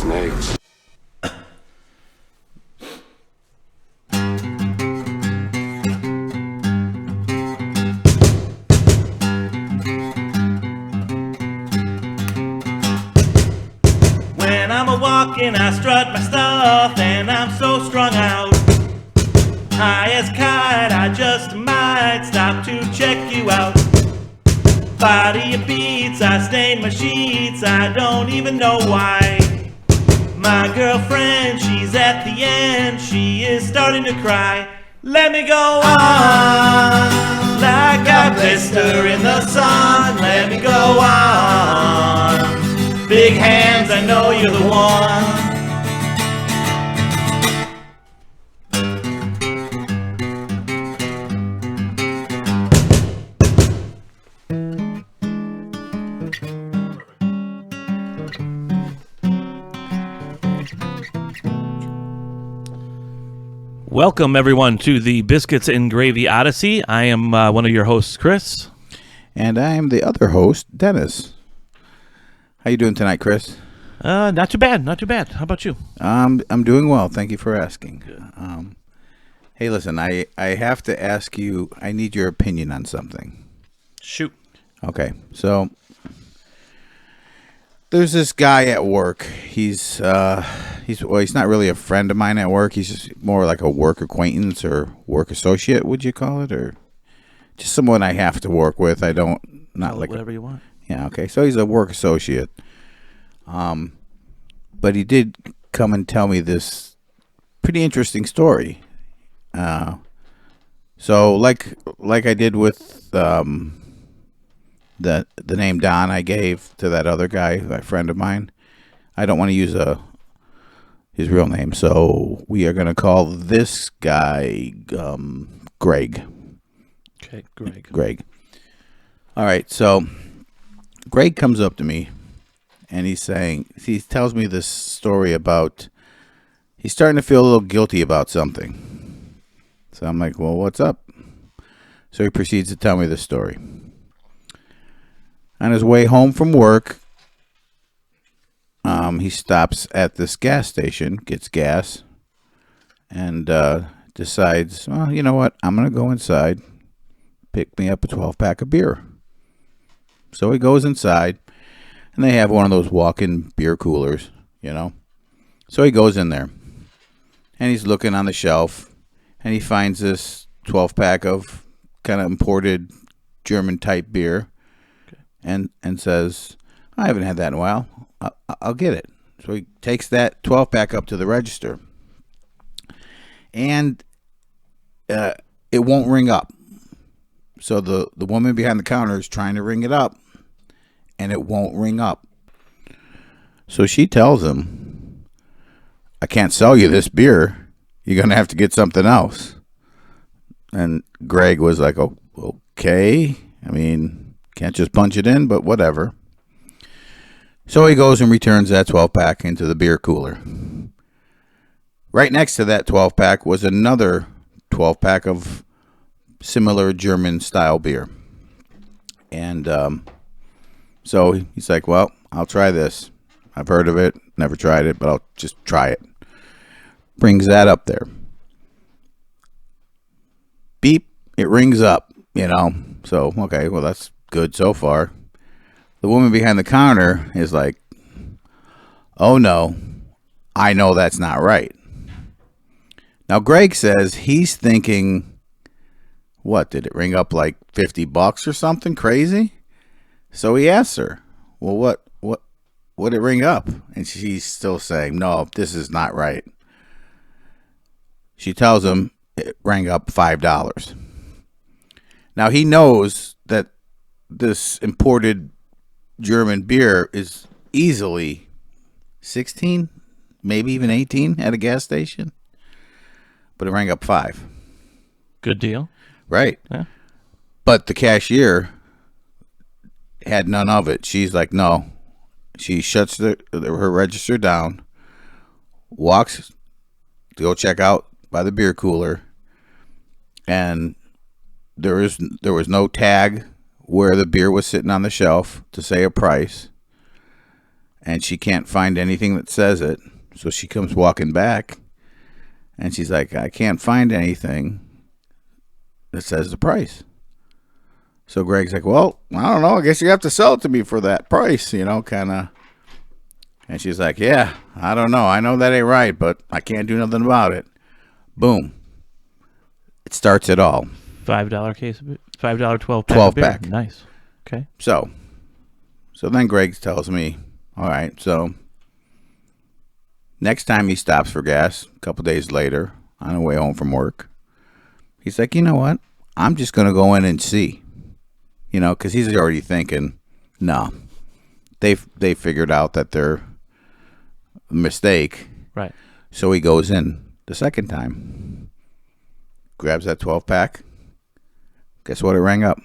snakes. When I'm a-walking, I strut my stuff, and I'm so strung out. High as kite, I just might stop to check you out. Body of beats, I stain my sheets, I don't even know why. My girlfriend, she's at the end, she is starting to cry. Let me go on, like a blister in the sun. Let me go on. Big hands, I know you're the one. Welcome, everyone, to the Biscuits and Gravy Odyssey. I am one of your hosts, Chris. And I am the other host, Dennis. How you doing tonight, Chris? Not too bad, not too bad. How about you? I'm doing well. Thank you for asking. Hey, listen, I have to ask you, I need your opinion on something. Shoot. Okay, so there's this guy at work. He's not really a friend of mine at work. He's just more like a work acquaintance or work associate, would you call it? Or just someone I have to work with. Not like whatever you want. Yeah, okay. So he's a work associate. But he did come and tell me this pretty interesting story. So like I did with the name Don I gave to that other guy, that friend of mine. I don't want to use his real name, so we are going to call this guy Greg. Okay, Greg. Greg. All right, so Greg comes up to me, and he tells me this story about he's starting to feel a little guilty about something. So I'm like, well, what's up? So he proceeds to tell me this story. On his way home from work, he stops at this gas station, gets gas, and decides, well, you know what? I'm going to go inside, pick me up a 12-pack of beer. So he goes inside, and they have one of those walk-in beer coolers, you know. So he goes in there, and he's looking on the shelf, and he finds this 12-pack of kind of imported German-type beer, and says, I haven't had that in a while. I'll get it. So he takes that 12-pack up to the register, and it won't ring up. So the woman behind the counter is trying to ring it up, and it won't ring up. So she tells him, I can't sell you this beer. You're going to have to get something else. And Greg was like, oh, okay. I mean, can't just punch it in, but whatever. So he goes and returns that 12-pack into the beer cooler. Right next to that 12-pack was another 12-pack of similar German-style beer. And so he's like, well, I'll try this. I've heard of it, never tried it, but I'll just try it. Brings that up there. Beep, it rings up, you know. So, okay, well, that's good so far. The woman behind the counter is like, oh no, I know that's not right. Now, Greg says he's thinking, what, did it ring up like $50 or something crazy? So he asks her, well, what did it ring up? And she's still saying, no, this is not right. She tells him it rang up $5. Now, he knows that this imported German beer is easily 16, maybe even 18 at a gas station. But it rang up 5. Good deal. Right. Yeah. But the cashier had none of it. She's like, no. She shuts her register down, walks to go check out by the beer cooler, and there was no tag where the beer was sitting on the shelf to say a price. and she can't find anything that says it. So she comes walking back, and she's like, I can't find anything that says the price. So Greg's like, well, I don't know. I guess you have to sell it to me for that price, kind of. And she's like, yeah, I don't know. I know that ain't right, but I can't do nothing about it. Boom. It starts it all. $5 case, $5 12 pack. 12 pack. Nice. Okay. So then Greg tells me, all right, so next time he stops for gas, a couple days later, on the way home from work, he's like, you know what? I'm just going to go in and see. Because he's already thinking, no, they figured out that they're a mistake. Right. So he goes in the second time, grabs that 12-pack. Guess what? It rang up.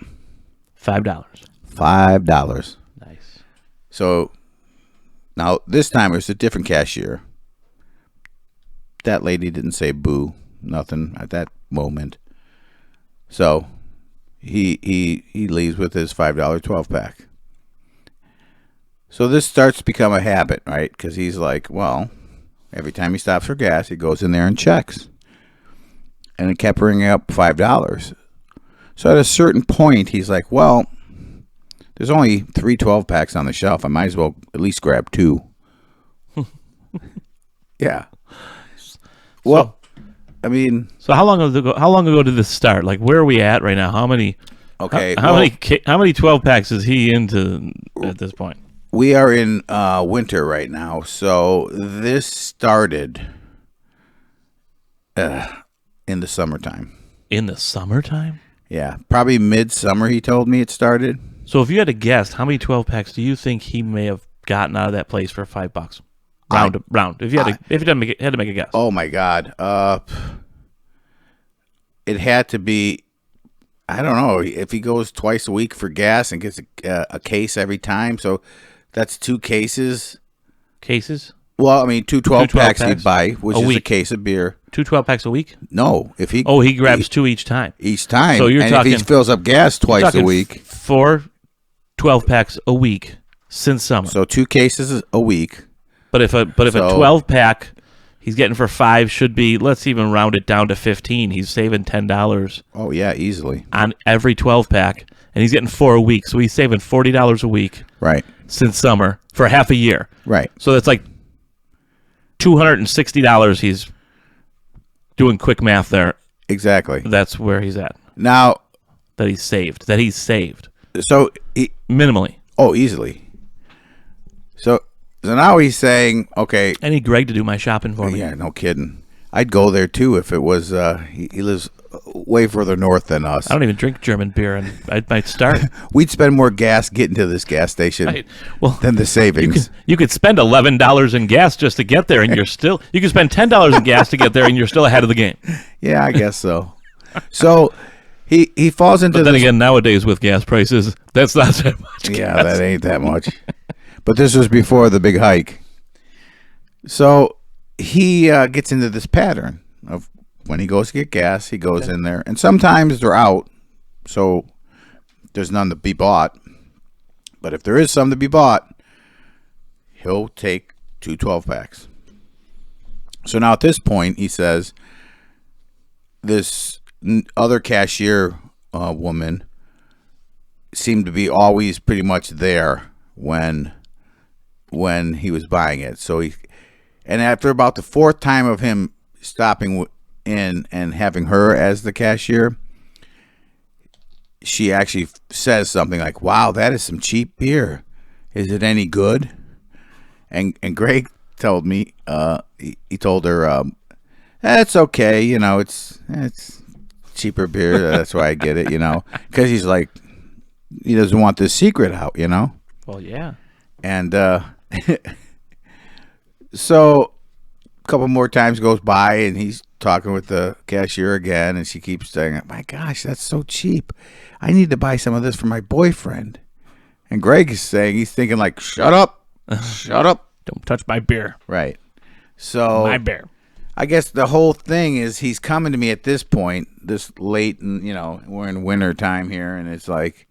$5. $5. Nice. So now this time it was a different cashier. That lady didn't say boo, nothing at that moment. So he leaves with his $5 12-pack. So this starts to become a habit, right? Because he's like, well, every time he stops for gas, he goes in there and checks. And it kept ringing up $5. So at a certain point, he's like, well, there's only 3 12-packs on the shelf. I might as well at least grab 2. Yeah. Well, I mean, so how long ago did this start? Like, where are we at right now? How many? Okay. How many 12 packs is he into at this point? We are in winter right now, so this started in the summertime. In the summertime? Yeah, probably midsummer. He told me it started. So if you had to guess, how many 12 packs do you think he may have gotten out of that place for $5? Round. If you had to make a guess. Oh my God. It had to be. I don't know if he goes twice a week for gas and gets a case every time. So that's 2 cases. Cases? Well, I mean, 2 12-packs he'd buy, which A is a week. case of beer. 2 12-packs a week? No, if he he grabs 2 each time. Each time. So you're and talking, if he fills up gas twice a week. 4 12-packs a week since summer. So 2 cases a week. But if a 12-pack he's getting for $5 should be, let's even round it down to $15. He's saving $10. Oh yeah, easily on every 12-pack, and he's getting 4 a week. So he's saving $40 a week. Right. Since summer for half a year. Right. So that's like $260. He's doing quick math there. Exactly. That's where he's at. Now that he's saved. So minimally. Oh, easily. So now he's saying, okay. I need Greg to do my shopping for me. Yeah, no kidding. I'd go there too if it was. He lives way further north than us. I don't even drink German beer, and I might start. We'd spend more gas getting to this gas station than the savings. You could spend $11 in gas just to get there, and you could spend $10 in gas to get there, and you're still ahead of the game. Yeah, I guess so. So he falls into. But then again, nowadays with gas prices, that's not that much. Yeah, that ain't that much. But this was before the big hike. So he gets into this pattern of when he goes to get gas, he goes in there. And sometimes they're out, so there's none to be bought. But if there is some to be bought, he'll take 2 12-packs. So now at this point, he says, this other cashier woman seemed to be always pretty much there when he was buying it. So and after about the 4th time of him stopping in and having her as the cashier, she actually says something like, "Wow, that is some cheap beer. Is it any good?" And Greg told me, he told her, "That's okay. It's cheaper beer. That's why I get it. Because he's like, he doesn't want this secret out. Well, yeah. And so a couple more times goes by, and he's talking with the cashier again, and she keeps saying, "My gosh, that's so cheap. I need to buy some of this for my boyfriend." And Greg is saying, he's thinking like, "Shut up. Shut up. Don't touch my beer." Right. So my beer. I guess the whole thing is he's coming to me at this point, this late, and we're in winter time here, and it's like,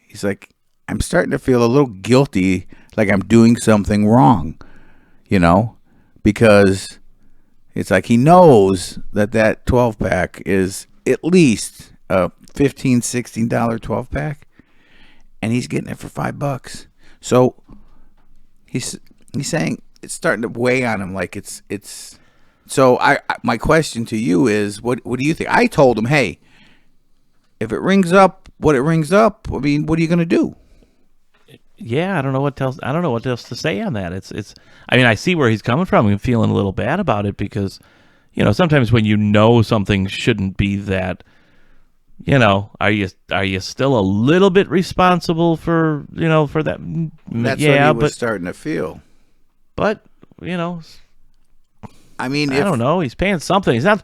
he's like, I'm starting to feel a little guilty, like I'm doing something wrong, because it's like he knows that 12 pack is at least a $15, $16 12 pack, and he's getting it for $5. So he's saying it's starting to weigh on him, like it's. So my question to you is, what do you think? I told him, hey, if it rings up, what it rings up, I mean, what are you going to do? Yeah, I don't know what else to say on that. It's. I mean, I see where he's coming from. I'm feeling a little bad about it because, sometimes when something shouldn't be that, are you still a little bit responsible for for that? That's yeah, what he was but starting to feel. But I mean, I don't know. He's paying something. He's not,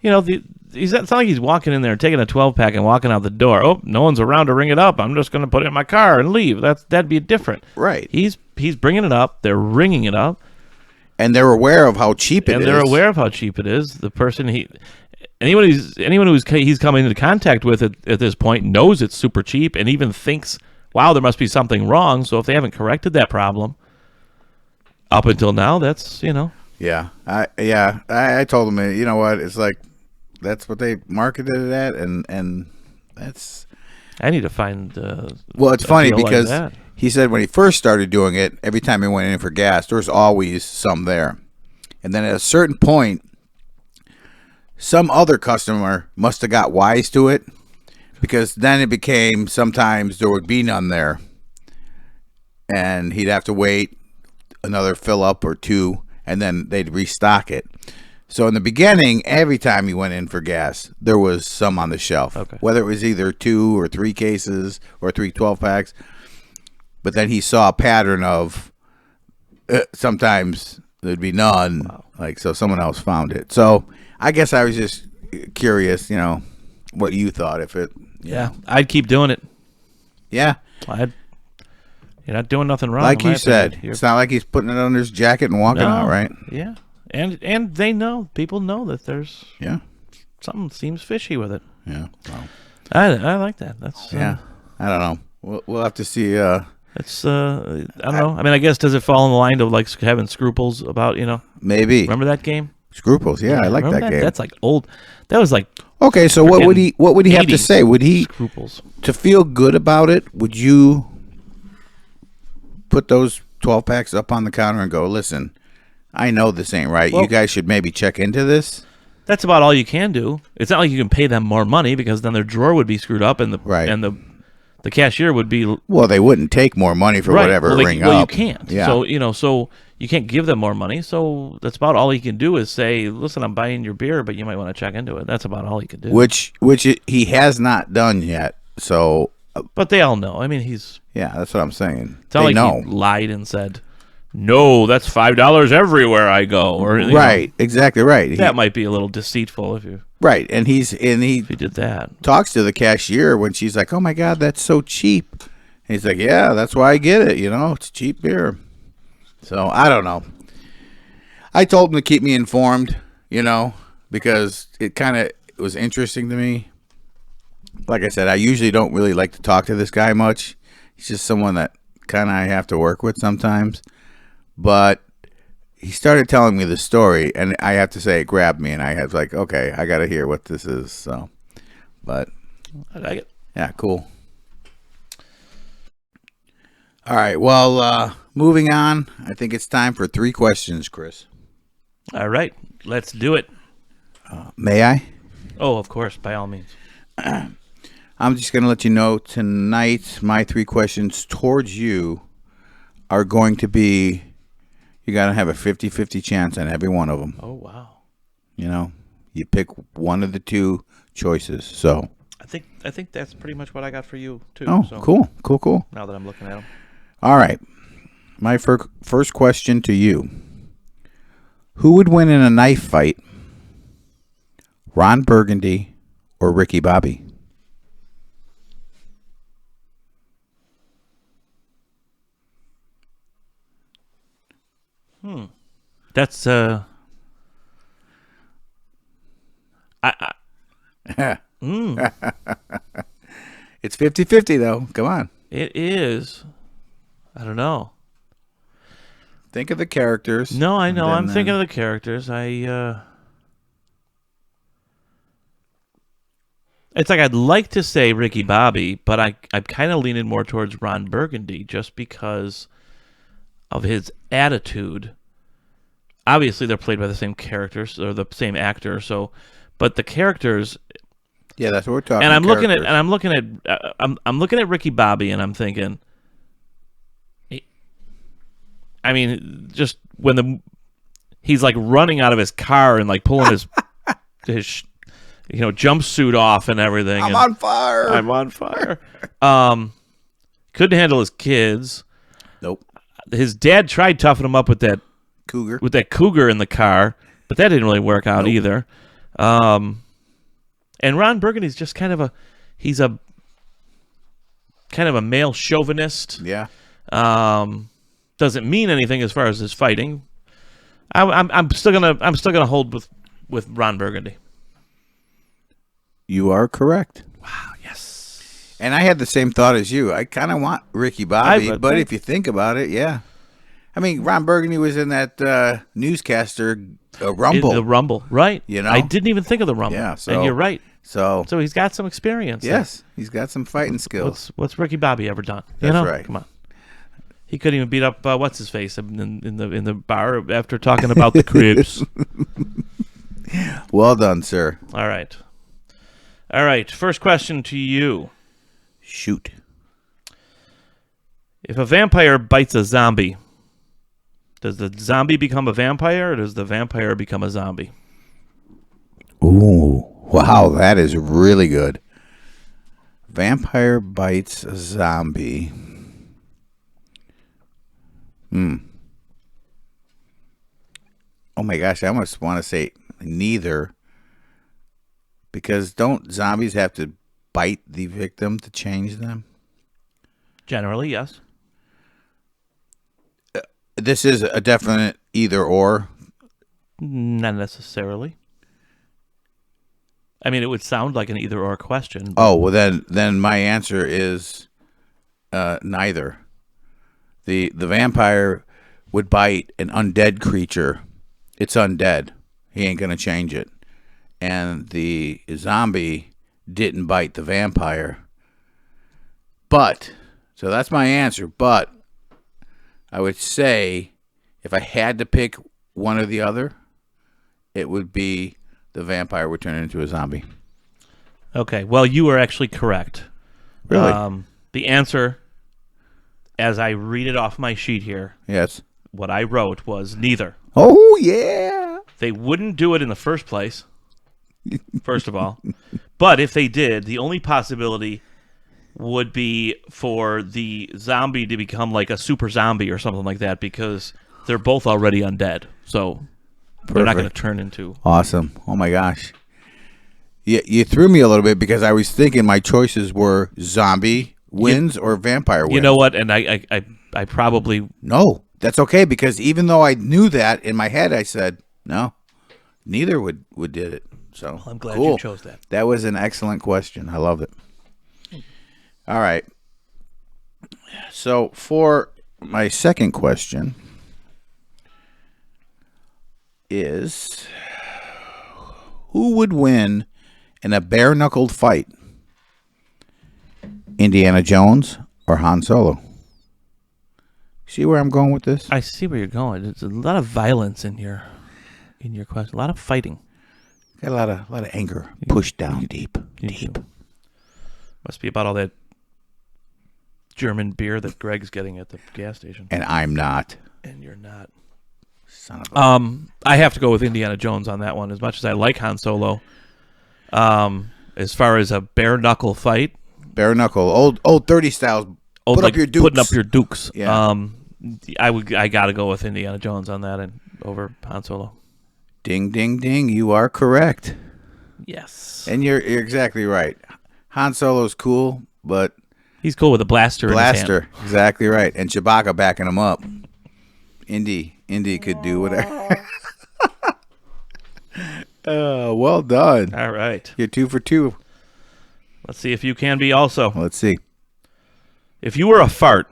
it's not like he's walking in there, taking a 12 pack, and walking out the door. Oh, no one's around to ring it up. I'm just going to put it in my car and leave. That'd be different. Right. He's bringing it up. They're ringing it up, and they're aware of how cheap it is. And they're aware of how cheap it is. The person anyone who's he's coming into contact with at this point knows it's super cheap, and even thinks, wow, there must be something wrong. So if they haven't corrected that problem up until now, that's Yeah, I told him, you know what? It's like that's what they marketed it at, and that's. I need to find. Well, it's funny because like he said when he first started doing it, every time he went in for gas, there was always some there, and then at a certain point, some other customer must have got wise to it, because then it became sometimes there would be none there, and he'd have to wait another fill up or two, and then they'd restock it. So in the beginning, every time he went in for gas, there was some on the shelf. Okay. Whether it was either 2 or 3 cases or 3 12 packs. But then he saw a pattern of sometimes there'd be none. Wow. Like, so someone else found it. So I guess I was just curious, what you thought if it. Yeah, I'd keep doing it. Yeah. You're not doing nothing wrong. Like you said, it's not like he's putting it under his jacket and walking out, right? Yeah, and they know, people know that there's something seems fishy with it. Yeah, well, I like that. That's I don't know. We'll have to see. It's I don't know. I mean, I guess does it fall in the line of like having scruples about maybe remember that game? Scruples, yeah, I like that game. That's like old. That was like okay. So what would he have to say? Would he scruples to feel good about it? Would you put those 12 packs up on the counter and go, listen, I know this ain't right. Well, you guys should maybe check into this. That's about all you can do. It's not like you can pay them more money, because then their drawer would be screwed up, and the cashier would be. Well, they wouldn't take more money for whatever ring up. Well, you can't. Yeah. So you can't give them more money. So that's about all he can do is say, listen, I'm buying your beer, but you might want to check into it. That's about all he could do. Which he has not done yet. So. But they all know. I mean, he's. Yeah, that's what I'm saying. It's not like he lied and said, no, that's $5 everywhere I go. Or right, exactly right. That might be a little deceitful if you. Right, and he did that. Talks to the cashier when she's like, "Oh my God, that's so cheap." And he's like, "Yeah, that's why I get it. It's cheap beer." So I don't know. I told him to keep me informed, because it was interesting to me. Like I said, I usually don't really like to talk to this guy much. He's just someone that kind of I have to work with sometimes. But he started telling me the story, and I have to say it grabbed me, and I was like, okay, I got to hear what this is. So, but I like it. Yeah, cool. All right, well, moving on. I think it's time for 3 questions, Chris. All right, let's do it. May I? Oh, of course, by all means. I'm just going to let you know tonight my 3 questions towards you are going to be, you got to have a 50-50 chance on every one of them. Oh, wow. You pick one of the 2 choices. So I think that's pretty much what I got for you, too. Oh, so cool. Now that I'm looking at them. All right. My first question to you. Who would win in a knife fight? Ron Burgundy or Ricky Bobby? That's It's 50-50 though. Come on. It is. I don't know. Think of the characters. No, I and know. then, I'm thinking of the characters. It's like I'd like to say Ricky Bobby, but I'm kind of leaning more towards Ron Burgundy just because of his attitude. Obviously, they're played by the same characters or the same actor, but the characters. Yeah, that's what we're talking. And I'm characters. I'm looking at Ricky Bobby, and I'm thinking. I mean, just when he's like running out of his car and like pulling his jumpsuit off and everything. I'm on fire. I'm on fire. Couldn't handle his kids. Nope. His dad tried toughing him up with that cougar in the car, but that didn't really work out either. And Ron Burgundy's just kind of a male chauvinist. Yeah. Doesn't mean anything as far as his fighting. I'm still gonna hold with Ron Burgundy. You are correct. Wow, yes. And I had the same thought as you. I kind of want Ricky Bobby, but if you think about it, yeah. I mean, Ron Burgundy was in that newscaster Rumble. The Rumble, right? You know, I didn't even think of the Rumble. Yeah, and you're right. So he's got some experience. Yes, he's got some fighting skills. What's Ricky Bobby ever done? That's right. Come on. He couldn't even beat up what's his face in the bar after talking about the Crips. Well done, sir. All right. First question to you. Shoot. If a vampire bites a zombie, does the zombie become a vampire, or does the vampire become a zombie? Ooh, wow, that is really good. Vampire bites a zombie. Oh my gosh, I almost want to say neither. Because don't zombies have to bite the victim to change them? Generally, yes. This is a definite either or. Not necessarily. I mean, it would sound like an either or question. Oh, well then my answer is neither. The vampire would bite an undead creature. It's undead. He ain't gonna change it. And the zombie didn't bite the vampire. So that's my answer. But I would say if I had to pick one or the other, it would be the vampire would turn into a zombie. Okay, well, you were actually correct. Really? The answer, as I read it off my sheet here, Yes. what I wrote was neither. Oh, yeah. They wouldn't do it in the first place, first of all. But if they did, the only possibility would be for the zombie to become like a super zombie or something like that, because they're both already undead. So they're not going to turn into... Awesome. Oh, my gosh. You threw me a little bit because I was thinking my choices were zombie wins or vampire wins. You know what? And I probably... No, that's okay, because even though I knew that in my head, I said, no, neither would did it. So Well, I'm glad cool. you chose that. That was an excellent question. I love it. All right. So for my second question is, who would win in a bare-knuckled fight? Indiana Jones or Han Solo? See where I'm going with this? I see where you're going. There's a lot of violence in your question. A lot of fighting. Got a lot of anger pushed down deep. Must be about all that German beer that Greg's getting at the gas station. And I'm not. And you're not. Son of a... I have to go with Indiana Jones on that one. As much as I like Han Solo, as far as a bare knuckle fight, bare knuckle, old 30 styles. Put up your dukes. Putting up your dukes. Yeah. I got to go with Indiana Jones on that and over Han Solo. Ding, ding, ding. You are correct. Yes. And you're exactly right. Han Solo's cool, but he's cool with a blaster. In his hand. Exactly right. And Chewbacca backing him up. Indy could do whatever. Well done. All right. You're 2 for 2. Let's see if you can be also. Let's see. If you were a fart,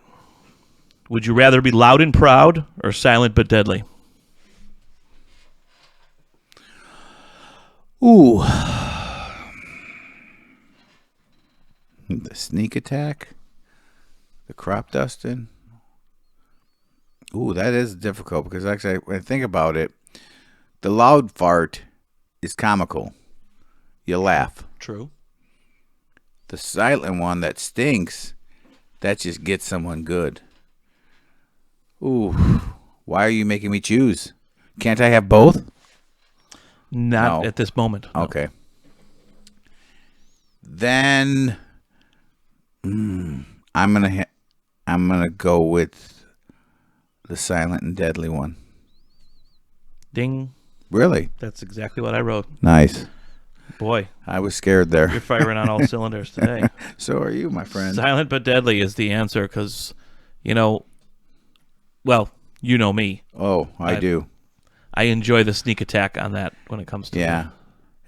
Would you rather be loud and proud or silent but deadly? Ooh. The sneak attack? The crop dusting? Ooh, that is difficult because actually, when I think about it, the loud fart is comical. You laugh. True. The silent one that stinks, that just gets someone good. Ooh, why are you making me choose? Can't I have both? Not No. at this moment. No. Okay. Then I'm gonna go with the silent and deadly one. Ding. Really? That's exactly what I wrote. Nice. Boy, I was scared you're there. firing on all cylinders today. So are you, my friend. Silent but deadly is the answer because, well, you know me. Oh, I do. I enjoy the sneak attack on that when it comes to Yeah.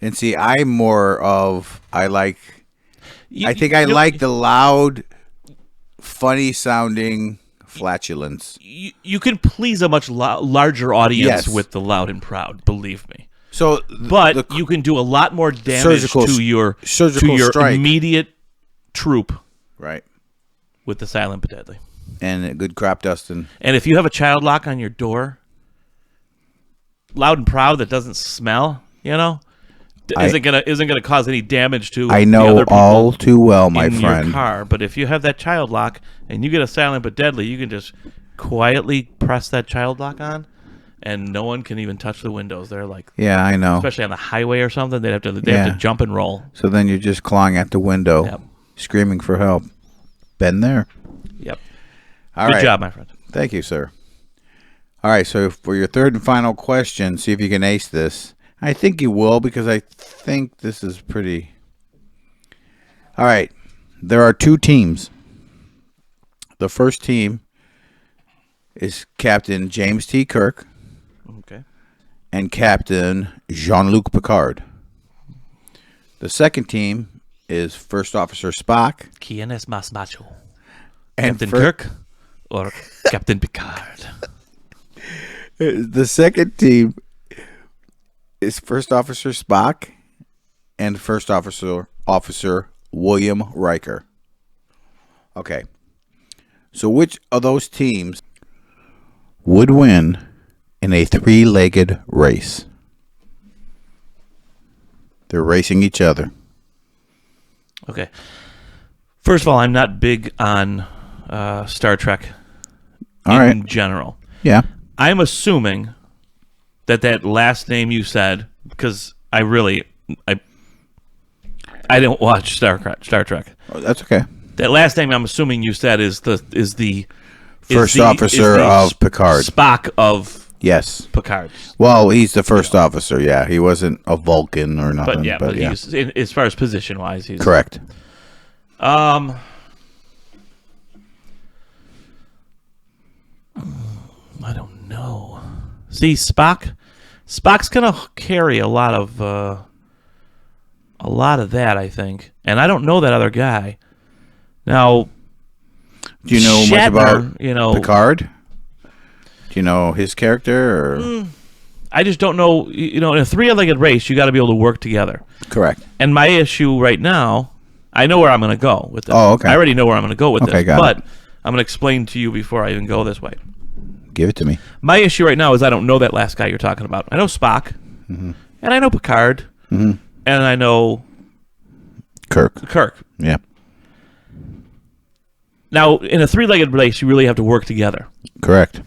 And see, I'm more of I like the loud, funny sounding flatulence. You can please a much larger audience Yes. with the loud and proud, believe me. So, But you can do a lot more damage to your strike. immediate troop Right, with the silent but deadly. and a good crop dusting. And if you have a child lock on your door, loud and proud that doesn't smell, isn't gonna cause any damage to I the know other people all too well, my in your friend. car. But if you have that child lock and you get a silent but deadly, you can just quietly press that child lock on, and no one can even touch the windows. They're like, Yeah, I know. especially on the highway or something, they have to Yeah. jump and roll. So then you're just clawing at the window, Yep. screaming for help. Been there. Yep. All Good right. job, my friend. Thank you, sir. All right, so for your third and final question, see if you can ace this. I think you will because I think this is pretty. All right, there are two teams. The first team is Captain James T. Kirk Okay. and Captain Jean-Luc Picard. The second team is First Officer Spock ¿Quién es más macho? and Captain Kirk or Captain Picard? The second team is First Officer Spock and First Officer William Riker. Okay. So which of those teams would win in a three-legged race? They're racing each other. Okay. First of all, I'm not big on Star Trek All in right. general. Yeah. I'm assuming that last name you said, because I didn't watch Star Trek. Oh, that's okay. That last name I'm assuming you said is the First officer of Picard. Spock of Yes. Picard. Well, he's the first officer. Yeah, he wasn't a Vulcan or nothing. But he's as far as position wise, he's correct. I don't know. See, Spock's gonna carry a lot of that, I think, and I don't know that other guy. Now, Do you know Shatner, much about Picard? Do you know his character? Or? I just don't know. In a three-legged race, you got to be able to work together. Correct. And my issue right now, I know where I'm going to go with this. Oh, okay. I already know where I'm going to go with Okay, this, got but it. I'm going to explain to you before I even go this way. Give it to me. My issue right now is I don't know that last guy you're talking about. I know Spock, and I know Picard, and I know Kirk. Yeah. Now, in a three-legged race, you really have to work together. Correct.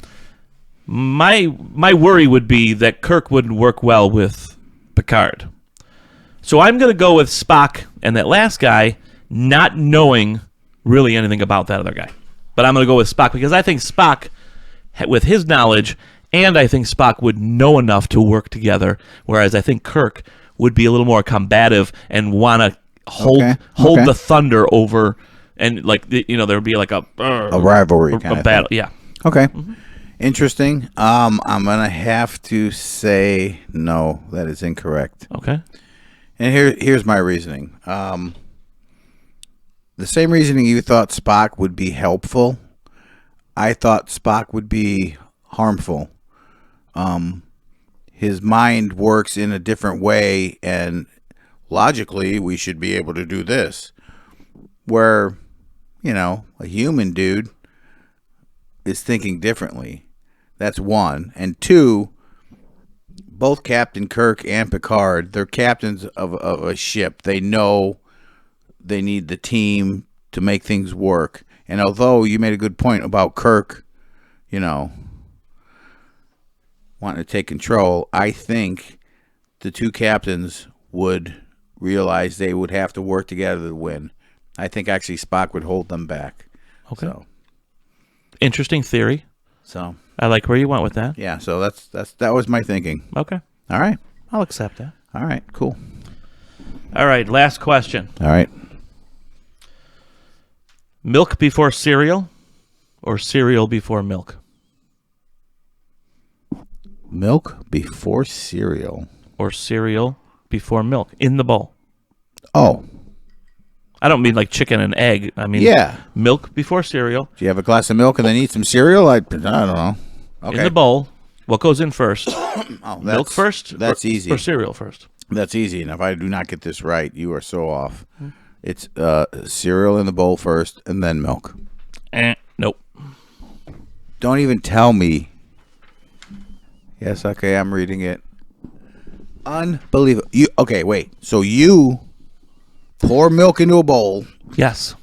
My worry would be that Kirk wouldn't work well with Picard. So I'm going to go with Spock and that last guy, not knowing really anything about that other guy. But I'm going to go with Spock because I think Spock, with his knowledge, and I think Spock would know enough to work together, whereas I think Kirk would be a little more combative and want to hold Okay. the thunder over, and there would be like a rivalry kind of battle. thing. Yeah. Okay. Interesting. I'm gonna have to say no. That is incorrect. Okay. And here's my reasoning. The same reasoning you thought Spock would be helpful, I thought Spock would be harmful. His mind works in a different way, and logically, we should be able to do this. Where, a human dude is thinking differently. That's one. And two, both Captain Kirk and Picard, they're captains of a ship. They know they need the team to make things work. And although you made a good point about Kirk, wanting to take control, I think the two captains would realize they would have to work together to win. I think actually Spock would hold them back. Okay. So, interesting theory. So I like where you went with that. yeah, so that was my thinking. Okay. All right. I'll accept that. All right, cool. All right, last question. All right. Milk before cereal or cereal before milk? Milk before cereal. Or cereal before milk in the bowl. Oh. I don't mean like chicken and egg. I mean milk before cereal. Do you have a glass of milk and then eat some cereal? I don't know. Okay. In the bowl. What goes in first? Milk first? That's easy. Or cereal first? That's easy. And if I do not get this right, you are so off. It's cereal in the bowl first and then milk. Nope. Don't even tell me. Yes, okay, I'm reading it. Unbelievable. Okay, wait. So you pour milk into a bowl Yes.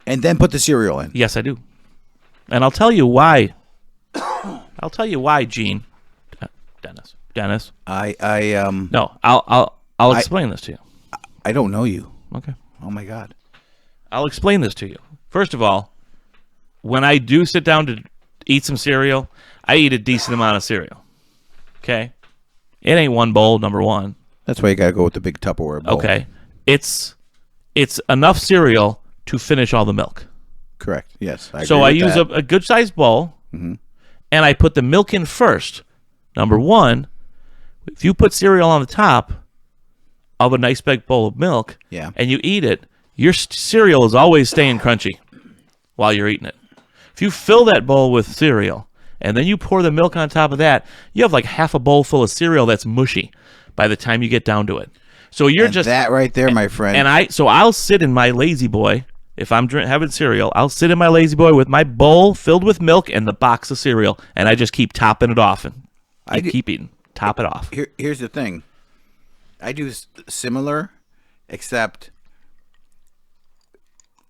and then put the cereal in. Yes, I do. And I'll tell you why. I'll tell you why, Gene. Dennis. No, I'll explain this to you. I don't know you. Okay. Oh my God. I'll explain this to you. First of all, when I do sit down to eat some cereal, I eat a decent amount of cereal. Okay? It ain't one bowl, number one. That's why you gotta go with the big Tupperware bowl. Okay. It's enough cereal to finish all the milk. Correct. Yes. So I use a good sized bowl, and I put the milk in first. Number one, if you put cereal on the top of a nice big bowl of milk, and you eat it, your cereal is always staying crunchy while you're eating it. If you fill that bowl with cereal and then you pour the milk on top of that, you have like half a bowl full of cereal that's mushy by the time you get down to it. So you're just that right there, my friend. And I'll sit in my Lazy Boy. If I'm having cereal, I'll sit in my Lazy Boy with my bowl filled with milk and the box of cereal, and I just keep topping it off and keep eating. Top it off. Here's the thing. I do similar, except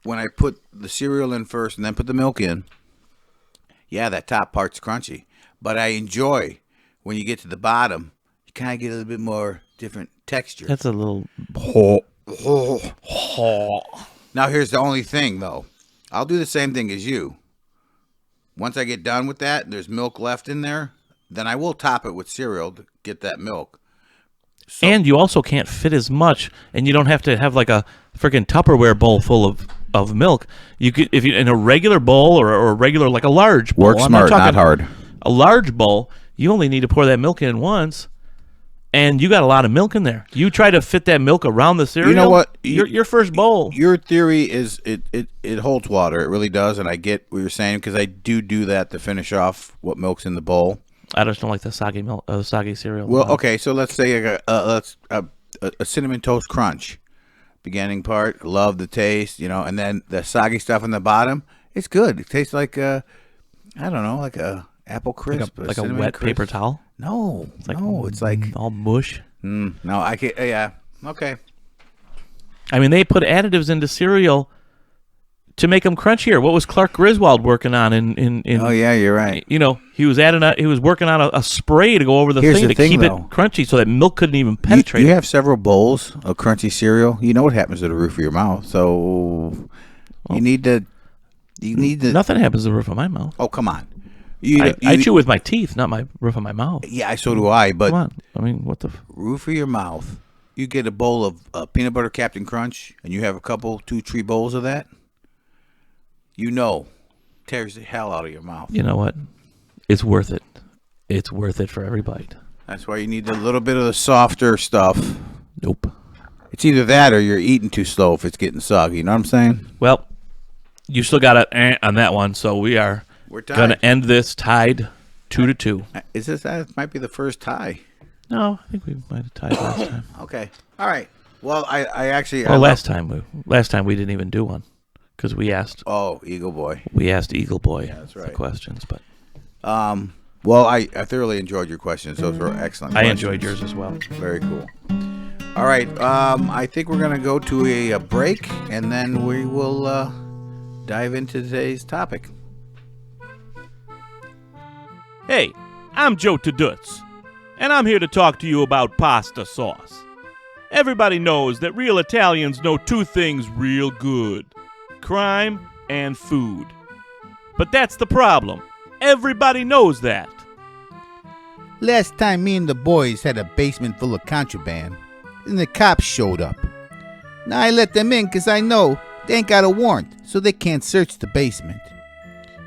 when I put the cereal in first and then put the milk in, that top part's crunchy. But I enjoy when you get to the bottom, you kind of get a little bit more different texture. That's a little... Now, here's the only thing, though. I'll do the same thing as you. Once I get done with that, there's milk left in there, then I will top it with cereal to get that milk. So, and you also can't fit as much, and you don't have to have like a freaking Tupperware bowl full of milk. You could, if you in a regular bowl or a regular, like a large bowl. Work smart, not hard. A large bowl, you only need to pour that milk in once, and you got a lot of milk in there. You try to fit that milk around the cereal. You know what? Your first bowl. Your theory is it holds water. It really does, and I get what you're saying because I do that to finish off what milk's in the bowl. I just don't like the soggy milk, soggy cereal. Well, okay, so let's say a cinnamon toast crunch, beginning part. Love the taste, and then the soggy stuff in the bottom. It's good. It tastes like I don't know, like a apple crisp, like a wet crisp. paper towel. No, it's like all mush. No, I can't. Yeah, okay. I mean, they put additives into cereal to make them crunchier. What was Clark Griswold working on in Oh yeah, you're right. He was working on a spray to go over the thing to keep it crunchy so that milk couldn't even penetrate. You have several bowls of crunchy cereal. You know what happens to the roof of your mouth. So you need to Nothing happens to the roof of my mouth. Oh, come on. I chew with my teeth, not my roof of my mouth. Yeah, so do I, but come on. I mean, what the roof of your mouth. You get a bowl of peanut butter Captain Crunch and you have a couple 2-3 bowls of that. Tears the hell out of your mouth. You know what? It's worth it. It's worth it for every bite. That's why you need a little bit of the softer stuff. Nope. It's either that or you're eating too slow if it's getting soggy. You know what I'm saying? Well, You still got a on that one, so we're tied. going to end this tied 2-2. Is this that might be the first tie? No, I think we might have tied last time. Okay. All right. Well, I actually. Well, last time we didn't even do one because we asked. Oh, Eagle Boy. We asked Eagle Boy that's right. the questions, but. Well, I thoroughly enjoyed your questions. Those were excellent. I questions. enjoyed yours as well. Very cool. All right. I think we're gonna go to a break, and then we will dive into today's topic. Hey, I'm Joe Tadutz, and I'm here to talk to you about pasta sauce. Everybody knows that real Italians know two things real good: crime and food. But that's the problem. Everybody knows that. Last time me and the boys had a basement full of contraband, and the cops showed up. Now I let them in because I know they ain't got a warrant, so they can't search the basement.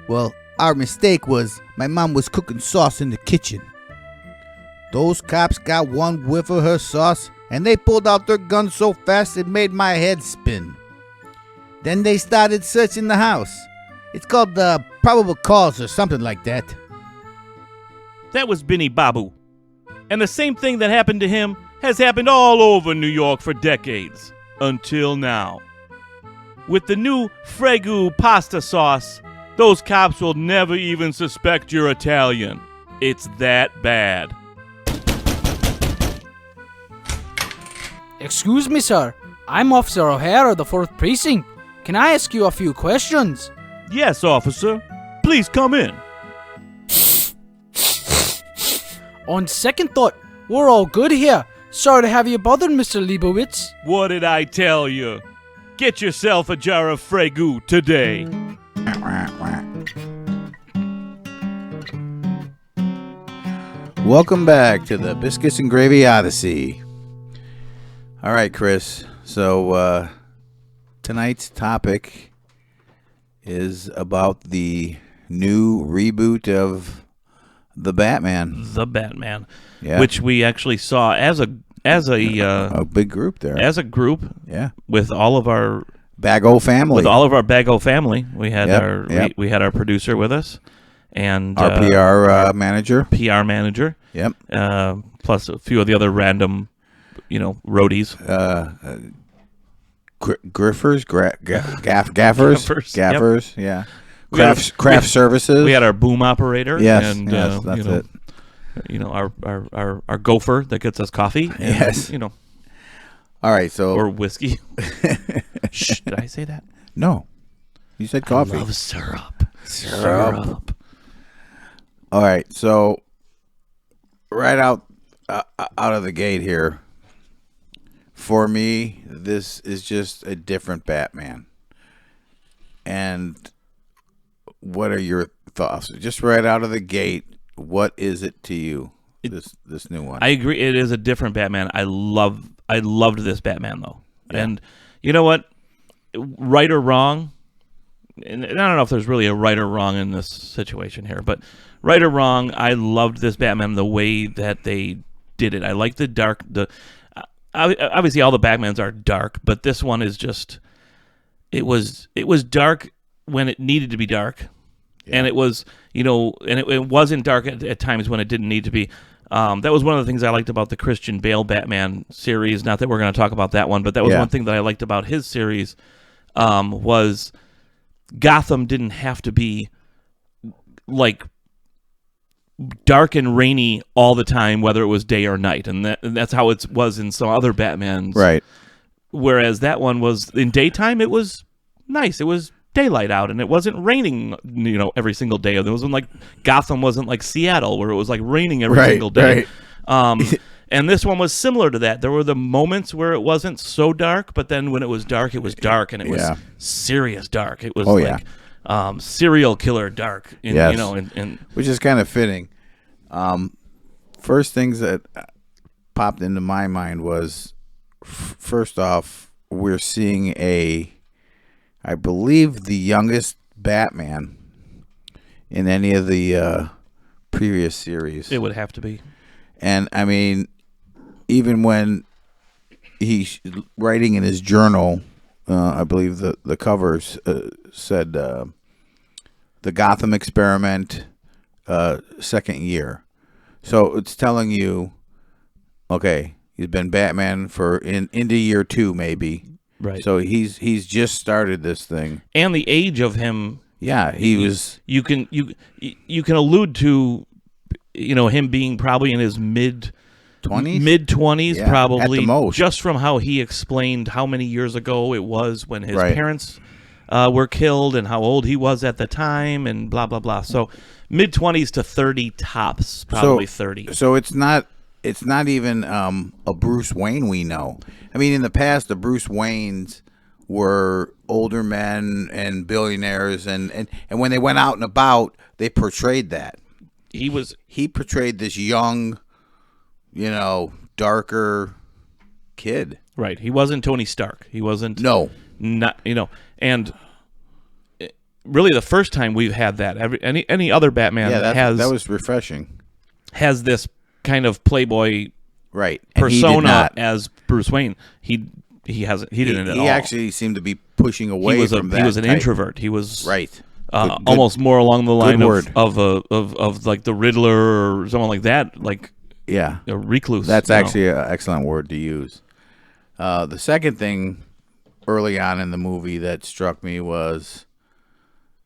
Well, our mistake was my mom was cooking sauce in the kitchen. Those cops got one whiff of her sauce, and they pulled out their guns so fast it made my head spin. Then they started searching the house. It's called the probable cause or something like that. That was Binny Babu. And the same thing that happened to him has happened all over New York for decades. Until now. With the new Fregu pasta sauce, those cops will never even suspect you're Italian. It's that bad. Excuse me, sir. I'm Officer O'Hara of the 4th Precinct. Can I ask you a few questions? Yes, officer. Please come in. On second thought, we're all good here. Sorry to have you bothered, Mr. Leibowitz. What did I tell you? Get yourself a jar of Fregu today. Welcome back to the Biscuits and Gravy Odyssey. All right, Chris. So tonight's topic is about the new reboot of The Batman. The Batman. Yeah. Which we actually saw as a big group there. as a group Yeah. with all of our Bago family. with all of our Bago family. We had Yep. we had our producer with us and our PR manager. PR manager. Yep. Plus a few of the other random, roadies. Griffers, gaffers, Gaffers, yeah. We had Craft services. We had our boom operator. Yes, and, yes, that's it. Our gopher that gets us coffee. And, Yes. All right, so or whiskey. Shh, did I say that? no, you said coffee. I love syrup. Syrup. All right, so right out of the gate here, for me, this is just a different Batman. And what are your thoughts? Just right out of the gate, what is it to you? This new one. I agree. It is a different Batman. I loved this Batman though, and you know what? Right or wrong, and I don't know if there's really a right or wrong in this situation here, but right or wrong, I loved this Batman the way that they did it. I like the dark. Obviously all the Batmans are dark, but this one is just. It was dark when it needed to be dark. And it was, and it wasn't dark at times when it didn't need to be. That was one of the things I liked about the Christian Bale Batman series. Not that we're going to talk about that one, but that was one thing that I liked about his series was Gotham didn't have to be like dark and rainy all the time, whether it was day or night. And that's how it was in some other Batmans. Right. Whereas that one was in daytime, it was nice. It was daylight out, and it wasn't raining, every single day. It wasn't like Gotham wasn't like Seattle, where it was like raining every single day. Right. And this one was similar to that. There were the moments where it wasn't so dark, but then when it was dark, and it was serious dark. It was serial killer dark. Which is kind of fitting. First things that popped into my mind was, first off, we're seeing I believe the youngest Batman in any of the previous series. It would have to be. And I mean, even when he's writing in his journal I believe the covers said the Gotham Experiment second year. So it's telling you, okay, he's been Batman for into year 2 maybe. Right. So he's just started this thing. And the age of him. Yeah, he was. You can allude to, him being probably in his mid 20s, yeah, probably, at the most. just from how he explained how many years ago it was when his Right. parents were killed and how old he was at the time and blah blah blah. So mid 20s to 30 tops, probably 30. So it's not even a Bruce Wayne we know. I mean, in the past, the Bruce Waynes were older men and billionaires, and when they went out and about, they portrayed that. He portrayed this young, darker kid. Right. He wasn't Tony Stark. He wasn't. No. Not, and really the first time we've had that. Any other Batman that was refreshing. Has this kind of playboy right and persona as Bruce Wayne. He didn't at all. He actually seemed to be pushing away from that. He was an type. introvert. He was right. Almost more along the line word. of like the Riddler or someone like that, like a recluse. That's actually an excellent word to use. The second thing early on in the movie that struck me was,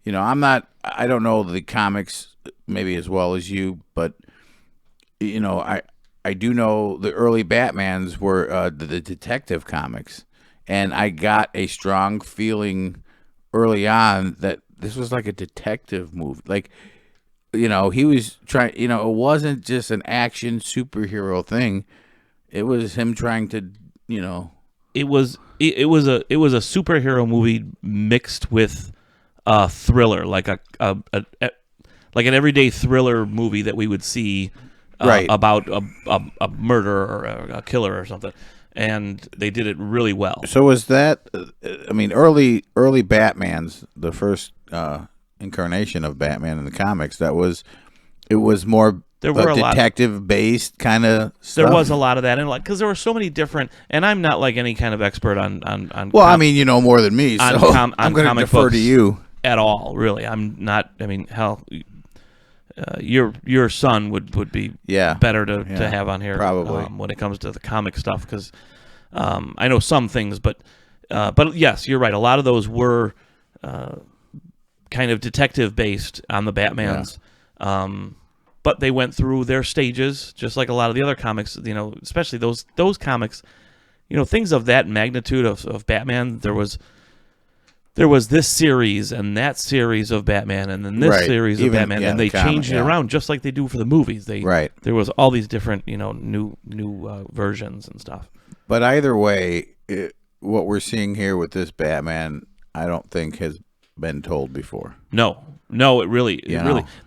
I don't know the comics maybe as well as you, but I do know the early Batmans were the detective comics, and I got a strong feeling early on that this was like a detective movie. Like, he was trying. It wasn't just an action superhero thing. It was him trying to, It was a superhero movie mixed with a thriller, like like an everyday thriller movie that we would see. Right. About a murder or a killer or something, and they did it really well. So was that? Early Batman's the first incarnation of Batman in the comics. It was more there were a detective based kind of stuff. There was a lot of that, and because there were so many different. And I'm not like any kind of expert on. Well, you know more than me, so I'm going to defer to you at all. Really, I'm not. Hell. Your son would be better to have on here probably when it comes to the comic stuff, because I know some things, but yes, you're right. A lot of those were kind of detective based on the Batmans, but they went through their stages just like a lot of the other comics. Especially those comics. Things of that magnitude of Batman. There was this series and that series of Batman, and then this series of Batman, and they changed it around just like they do for the movies. There was all these different, new versions and stuff. But either way, what we're seeing here with this Batman, I don't think has been told before. No, it really.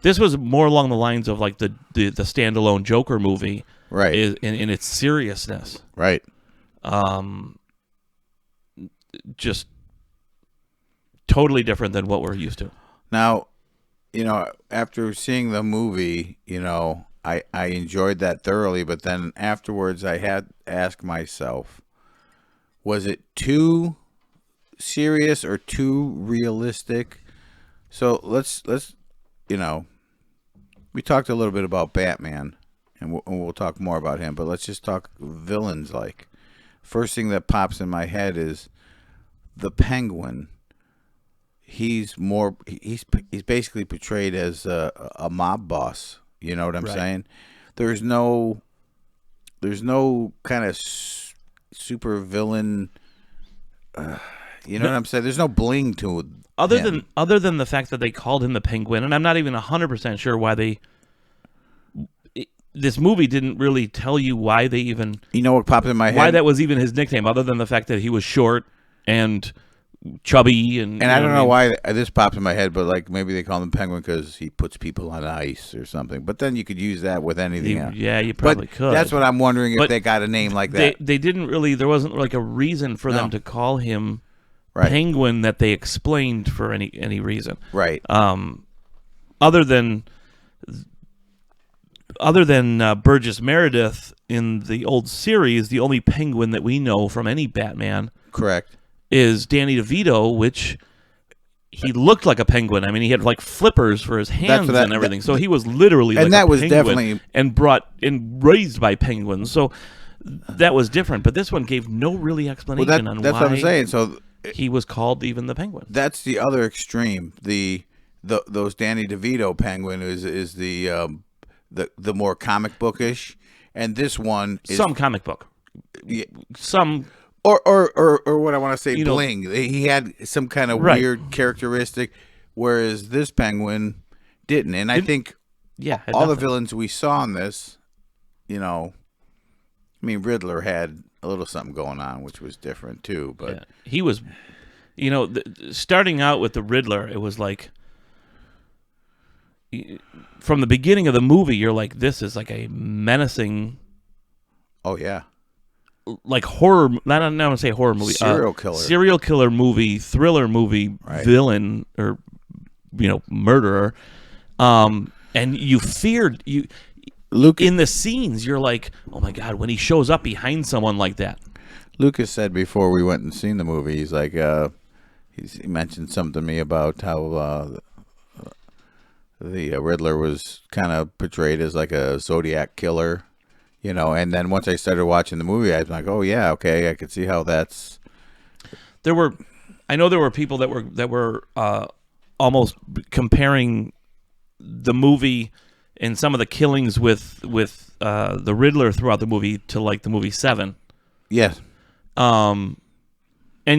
This was more along the lines of like the standalone Joker movie, right? In its seriousness, right? Just totally different than what we're used to. Now, after seeing the movie, I enjoyed that thoroughly, but then afterwards I had to ask myself, was it too serious or too realistic? So let's we talked a little bit about Batman, and we'll talk more about him, but let's just talk villains. Like, first thing that pops in my head is the Penguin. He's basically portrayed as a mob boss. You know what I'm saying? There's no kind of super villain. You know what I'm saying? There's no bling to it. Other than the fact that they called him the Penguin, and I'm not even 100% sure why this movie didn't really tell you why they even. You know what popped in my head? Why that was even his nickname, other than the fact that he was short and chubby and I don't know why this pops in my head, but like maybe they call him Penguin because he puts people on ice or something. But then you could use that with anything else. Yeah, you probably could. That's what I'm wondering, if they got a name like that. They didn't really. There wasn't like a reason for them to call him Penguin that they explained for any reason. Right. Other than Burgess Meredith in the old series, the only Penguin that we know from any Batman. Correct. is Danny DeVito, which he looked like a penguin. I mean, he had like flippers for his hands and everything. So he was literally like that a was penguin definitely and raised by penguins. So that was different. But this one gave no really explanation on that's why what I'm saying. So he was called even the penguin. that's the other extreme. Those Danny DeVito penguin is the more comic bookish, and this one is Some comic book. Yeah. Some or what I want to say, bling. He had some kind of Right. weird characteristic, whereas this penguin didn't. And I think had all the nothing. villains we saw in this, I mean, Riddler had a little something going on, which was different too. But Yeah. He was, starting out with the Riddler, it was like, from the beginning of the movie, you're like, this is like a menacing, oh yeah, like horror. I don't want to say horror movie. Serial killer movie, thriller movie, Right. villain or murderer. And you feared Luke in the scenes. You're like, oh my god, when he shows up behind someone like that. Lucas said before we went and seen the movie, he's like, he mentioned something to me about how the Riddler was kind of portrayed as like a Zodiac killer, and then once I started watching the movie, I was like, oh yeah, okay, I could see how that's. I know there were people that were almost comparing the movie and some of the killings with the Riddler throughout the movie to like the movie Seven. Yes. And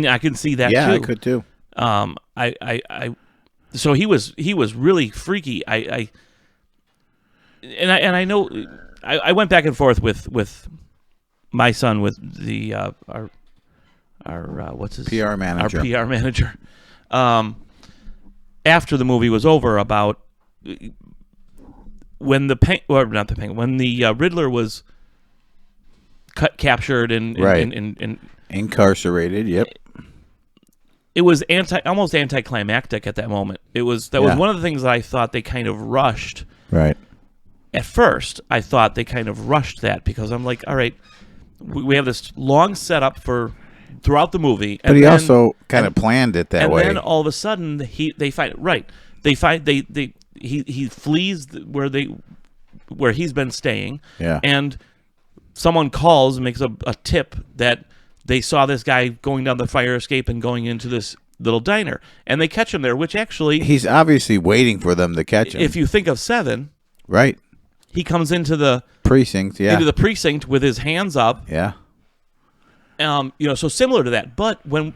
I can see that Yeah, too. I could too. So he was really freaky. I know I went back and forth with my son, with the our what's his PR manager. our PR manager after the movie was over, about when when the Riddler was captured and Right. and Incarcerated. Yep. it was almost anticlimactic at that moment. That was one of the things that I thought they kind of rushed. Right. At first, I thought they kind of rushed that, because I'm like, all right, we have this long setup for throughout the movie, But he also kind of planned it that way. And then all of a sudden, they find right. He flees where he's been staying. Yeah. And someone calls and makes a tip that they saw this guy going down the fire escape and going into this little diner, and they catch him there. Which actually, He's obviously waiting for them to catch him. if you think of Seven, Right. he comes into the Precinct. Yeah. into the precinct with his hands up. Yeah. So similar to that. But when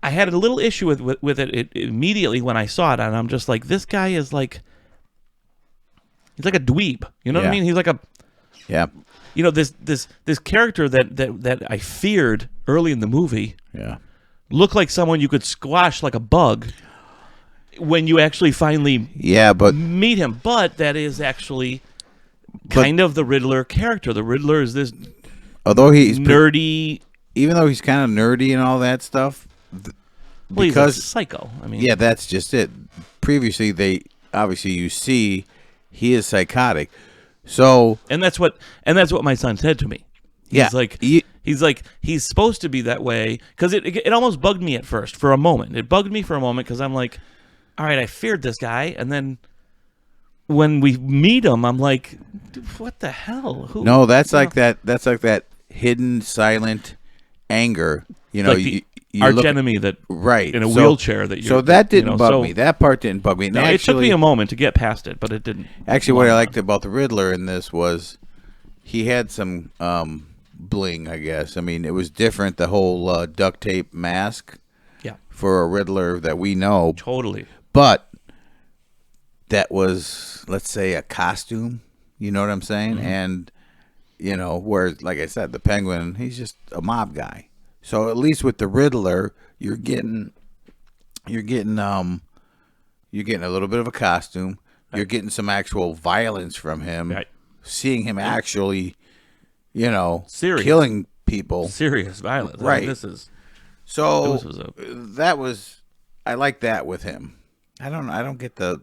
I had a little issue with it immediately when I saw it, and I'm just like, this guy is like, he's like a dweeb. You know what I Yeah. mean? He's like a, Yeah. this character that I feared early in the movie Yeah. looked like someone you could squash like a bug when you actually finally Yeah. But meet him. But that is actually kind of the Riddler character. The Riddler is this although he's nerdy. even though he's kind of nerdy and all that stuff, Well, he's because a psycho. I mean, yeah, that's just it. Previously, you see he is psychotic. So and that's what my son said to me. He's Yeah, like, you- he's supposed to be that way, because it almost bugged me at first for a moment. It bugged me for a moment because I'm like, all right, I feared this guy, and then when we meet him, I'm like, dude, what the hell? Who? no, that's like that. That's like that hidden, silent anger. Like the arch enemy that right in a So- wheelchair that. So that didn't bug so- me. That part didn't bug me. And No, it took actually, me a moment to get past it, but it didn't. Actually, what I liked about the Riddler in this was he had some bling, I guess. I mean, it was different, the whole duct tape mask Yeah, for a Riddler that we know. totally. But that was, let's say, a costume. You know what I'm saying? Mm-hmm. And, whereas, like I said, the Penguin, he's just a mob guy. So at least with the Riddler, you're getting a little bit of a costume. Right. You're getting some actual violence from him. Right. Seeing him actually, Serious. killing people. Serious violence. Right. I mean, this is So This was I like that with him. I don't get the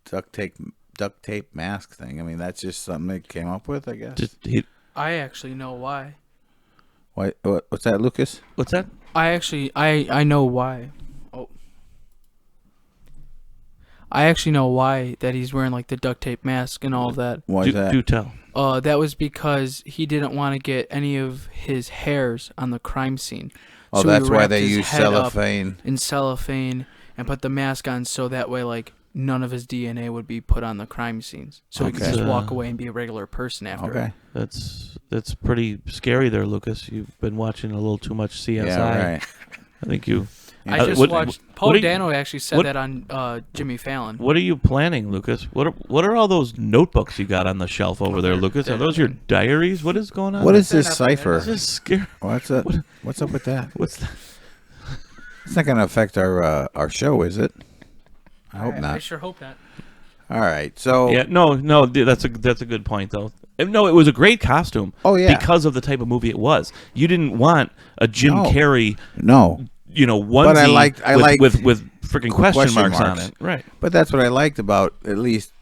duct tape mask thing. I mean, that's just something they came up with, I guess. I actually know why. What's that, Lucas? what's that? I know why. Oh. I actually know why that he's wearing like the duct tape mask and all of that. Why is that? Do tell. That was because he didn't want to get any of his hairs on the crime scene. Oh, So he that's why wrapped they his use head up cellophane. in cellophane and put the mask on so that way like none of his DNA would be put on the crime scenes. So he could Okay. just walk away and be a regular person after. Okay. That's pretty scary there, Lucas. You've been watching a little too much CSI. Yeah, right. I think you. I Uh, just what- watched. what Paul are you- Dano actually said what- that on Jimmy Fallon. What are you planning, Lucas? What are all those notebooks you got on the shelf over there, Lucas? Are those your diaries? What is going on? What is this They're not cipher? This is scary. What's up? What's up with that? What's that? It's not going to affect our show, is it? I hope I not. sure hope not. All right. So Yeah, no. That's a good point though. No, it was a great costume. Oh, yeah. because of the type of movie it was. You didn't want a Jim No. Carrey, no, onesie But I liked with freaking question marks on it. Right. but that's what I liked about at least,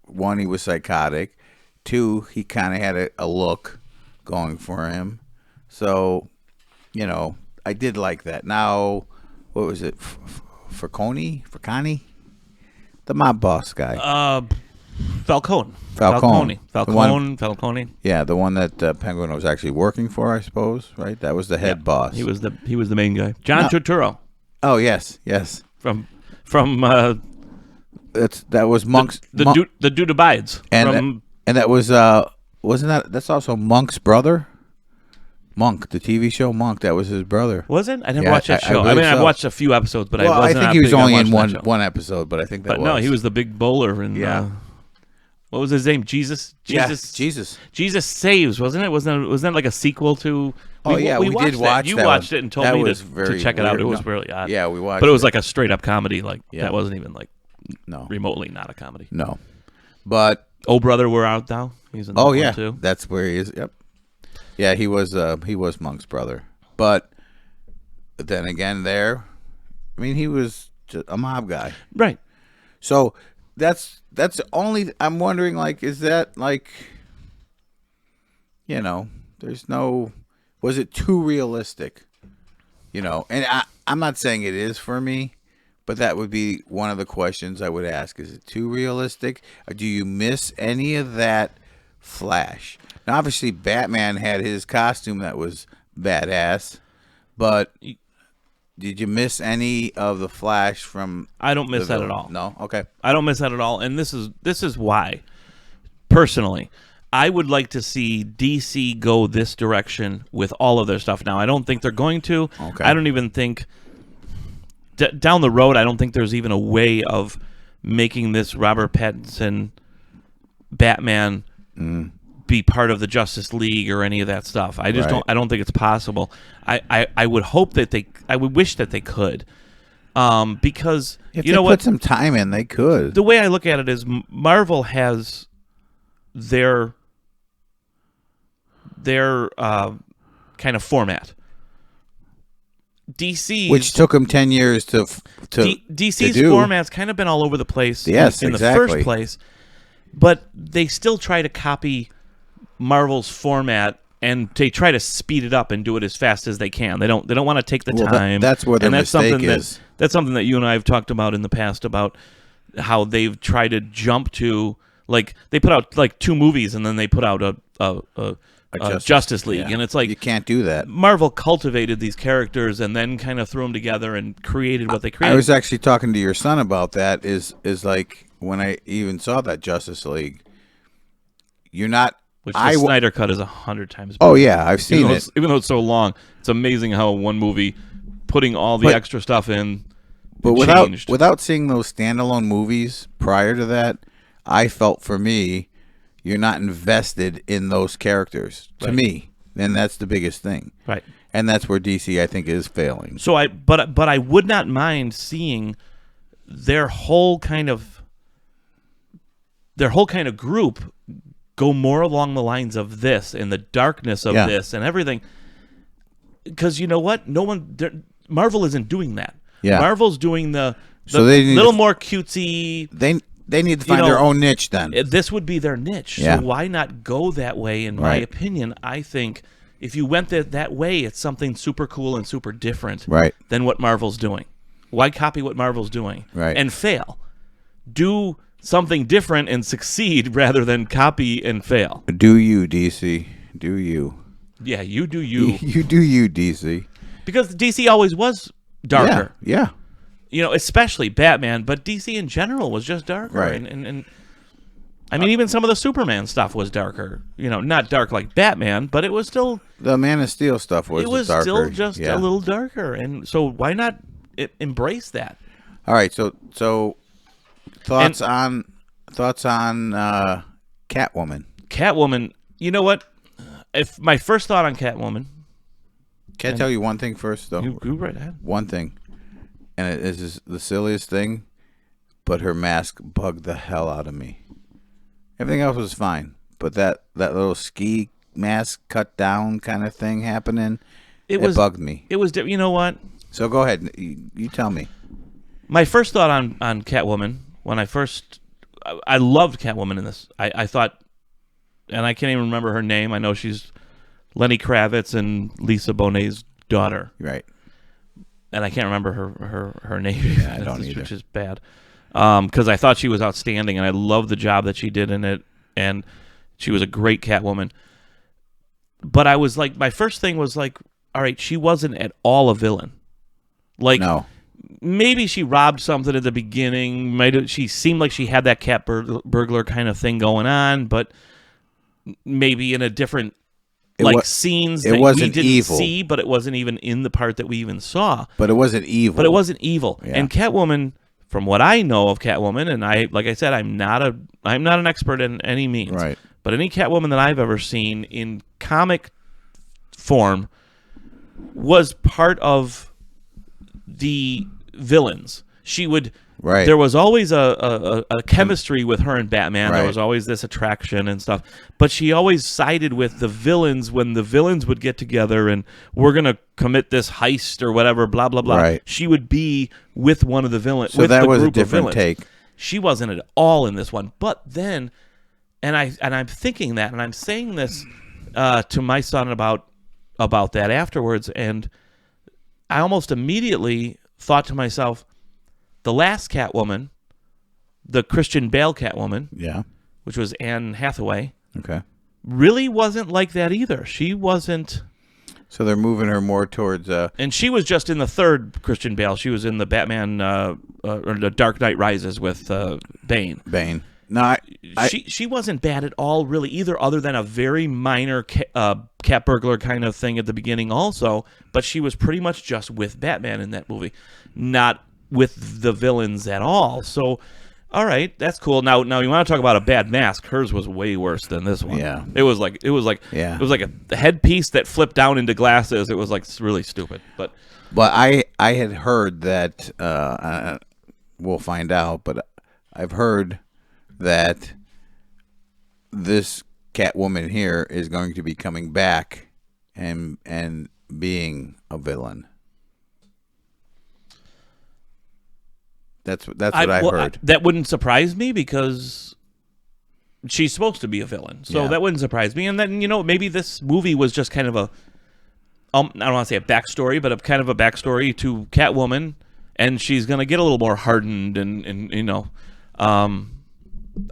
one, he was psychotic. Two, he kind of had a look going for him. So, I did like that. Now, what was it? Falcone? The mob boss guy. Falcone. Falcone. The one- Falcone. Yeah, the one that Penguin was actually working for, I suppose, right? That was the head boss. He was the main guy. John No. Turturro Oh, yes. from That was Monk's. the dude abides and that was wasn't that's also Monk's brother? Monk, the TV show Monk, that was his brother. was it? I didn't Yeah, watch that I show. I believe mean, I've so. watched a few episodes, but Well, I wasn't. think he was big on only in watching that show. one episode, but I think that But was. no, he was the big bowler and Yeah. what was his name? Jesus. Jesus. Jesus Saves, wasn't it? Wasn't that like a sequel to? Oh, yeah, we watched did watch You that watched one. it and told That me was to very check it out. weird. It was No. really odd. Yeah, we watched But it was it. like a straight up comedy. Like Yeah. that wasn't even like No. remotely not a comedy. No. But Oh brother, we're out now. He's in that oh one yeah, too. that's where he is. Yep. Yeah, he was Monk's brother. But then again he was just a mob guy. Right. So that's the only I'm wondering, like, is that like, there's no, was it too realistic? And I'm not saying it is for me, but that would be one of the questions I would ask. Is it too realistic? Or do you miss any of that Flash? Now, obviously, Batman had his costume that was badass, but did you miss any of the Flash from? I don't miss the that at villain? all. No. Okay. I don't miss that at all. And this is why, personally, I would like to see DC go this direction with all of their stuff. Now, I don't think they're going to. Okay. I don't even think down the road. I don't think there's even a way of making this Robert Pattinson Batman be part of the Justice League or any of that stuff. I just Right. don't. I don't think it's possible. I would hope that they. I would wish that they could. Because If you they know put what, some time in, they could. the way I look at it is Marvel has their kind of format. DC, Which took them 10 years to DC's do. format's kind of been all over the place Yes, in the exactly. first place, but they still try to copy Marvel's format and they try to speed it up and do it as fast as they can. They don't want to take the Well, time. that's where their and that's mistake something is. That's something that you and I have talked about in the past about how they've tried to jump to, like, they put out like 2 movies and then they put out a Justice League, Yeah. and it's like you can't do that. Marvel cultivated these characters and then kind of threw them together and created what they created. I was actually talking to your son about that. Is like when I even saw that Justice League, you're not. Which the Snyder Cut is 100 times better. Oh yeah, I've seen it. Even though it's so long, it's amazing how one movie, putting all the But- extra stuff in, But changed. without seeing those standalone movies prior to that, I felt, for me, you're not invested in those characters. To Right. me, and that's the biggest thing. Right. And that's where DC, I think, is failing. So but I would not mind seeing their whole kind of group go more along the lines of this and the darkness of Yeah. this and everything. Because you know what? Marvel isn't doing that. Yeah. Marvel's doing the So they need little to- more cutesy. They need to find know, their own niche then. This would be their niche. Yeah. So why not go that way? In my Right. opinion, I think if you went that way, it's something super cool and super different Right. than what Marvel's doing. Why copy what Marvel's doing Right. and fail? Do something different and succeed rather than copy and fail. Do you, DC? Do you? Yeah, you do you. You do you, DC? Because DC always was darker. Yeah. You know, especially Batman, but DC in general was just darker. Right. And I mean, even some of the Superman stuff was darker. You know, not dark like Batman, but it was still... The Man of Steel stuff was It was darker. still just a little darker. And so why not embrace that? All right, so thoughts on Catwoman. Catwoman, you know what? If my first thought on Catwoman... Can I tell you one thing first, though? You go right ahead. One thing. And it is the silliest thing, but her mask bugged the hell out of me. Everything else was fine, but that little ski mask cut down kind of thing happening, it bugged me. It was, you know what? So go ahead. You tell me. My first thought on Catwoman, when I loved Catwoman in this. I thought, and I can't even remember her name. I know she's Lenny Kravitz and Lisa Bonet's daughter. Right. And I can't remember her name, Yeah, I don't either. which is bad. Because I thought she was outstanding, and I loved the job that she did in it, and she was a great Catwoman. But I was like, my first thing was like, all right, she wasn't at all a villain. Like, No. maybe she robbed something at the beginning. She seemed like she had that cat burglar kind of thing going on, but maybe in a different scenes that we didn't evil. see, but it wasn't even in the part that we even saw. But it wasn't evil. Yeah. And Catwoman, from what I know of Catwoman, and like I said, I'm not an expert in any means. Right. But any Catwoman that I've ever seen in comic form was part of the villains. She would. Right. There was always a chemistry with her and Batman. Right. There was always this attraction and stuff. But she always sided with the villains when the villains would get together and we're going to commit this heist or whatever, blah, blah, blah. Right. She would be with one of the villains. So with that the was a group different of villains. take. She wasn't at all in this one. But then, and I'm thinking that, and I'm saying this to my son about that afterwards, and I almost immediately thought to myself, the last Catwoman, the Christian Bale Catwoman, Yeah. which was Anne Hathaway, Okay. really wasn't like that either. She wasn't... So they're moving her more towards... And she was just in the third Christian Bale. She was in the Batman, or the Dark Knight Rises with Bane. Bane. No, She wasn't bad at all, really, either, other than a very minor cat burglar kind of thing at the beginning also, but she was pretty much just with Batman in that movie, not with the villains at all. So, all right, that's cool. Now you want to talk about a bad mask? Hers was way worse than this one. Yeah. It was like a headpiece that flipped down into glasses. It was like really stupid. But I had heard that we'll find out, but I've heard that this Catwoman here is going to be coming back and being a villain. That's what I've heard. That wouldn't surprise me because she's supposed to be a villain. So Yeah. that wouldn't surprise me. And then, maybe this movie was just kind of a, I don't want to say a backstory, but kind of a backstory to Catwoman. And she's going to get a little more hardened and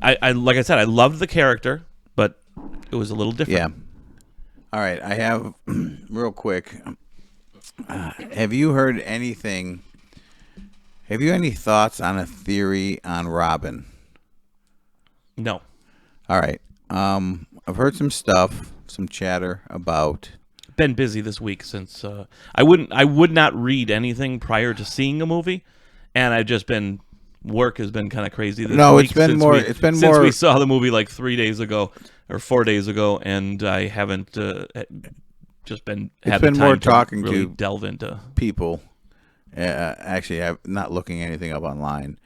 I like I said, I loved the character, but it was a little different. Yeah. All right. I have, real quick, have you heard anything... Have you any thoughts on a theory on Robin? No. All right. I've heard some stuff, some chatter about... Been busy this week since I would not read anything prior to seeing a movie, and I've just been... Work has been kind of crazy this week. Since we saw the movie like 3 days ago or 4 days ago, and I haven't just been had the time more to talking really to delve into people. Actually, I'm not looking anything up online.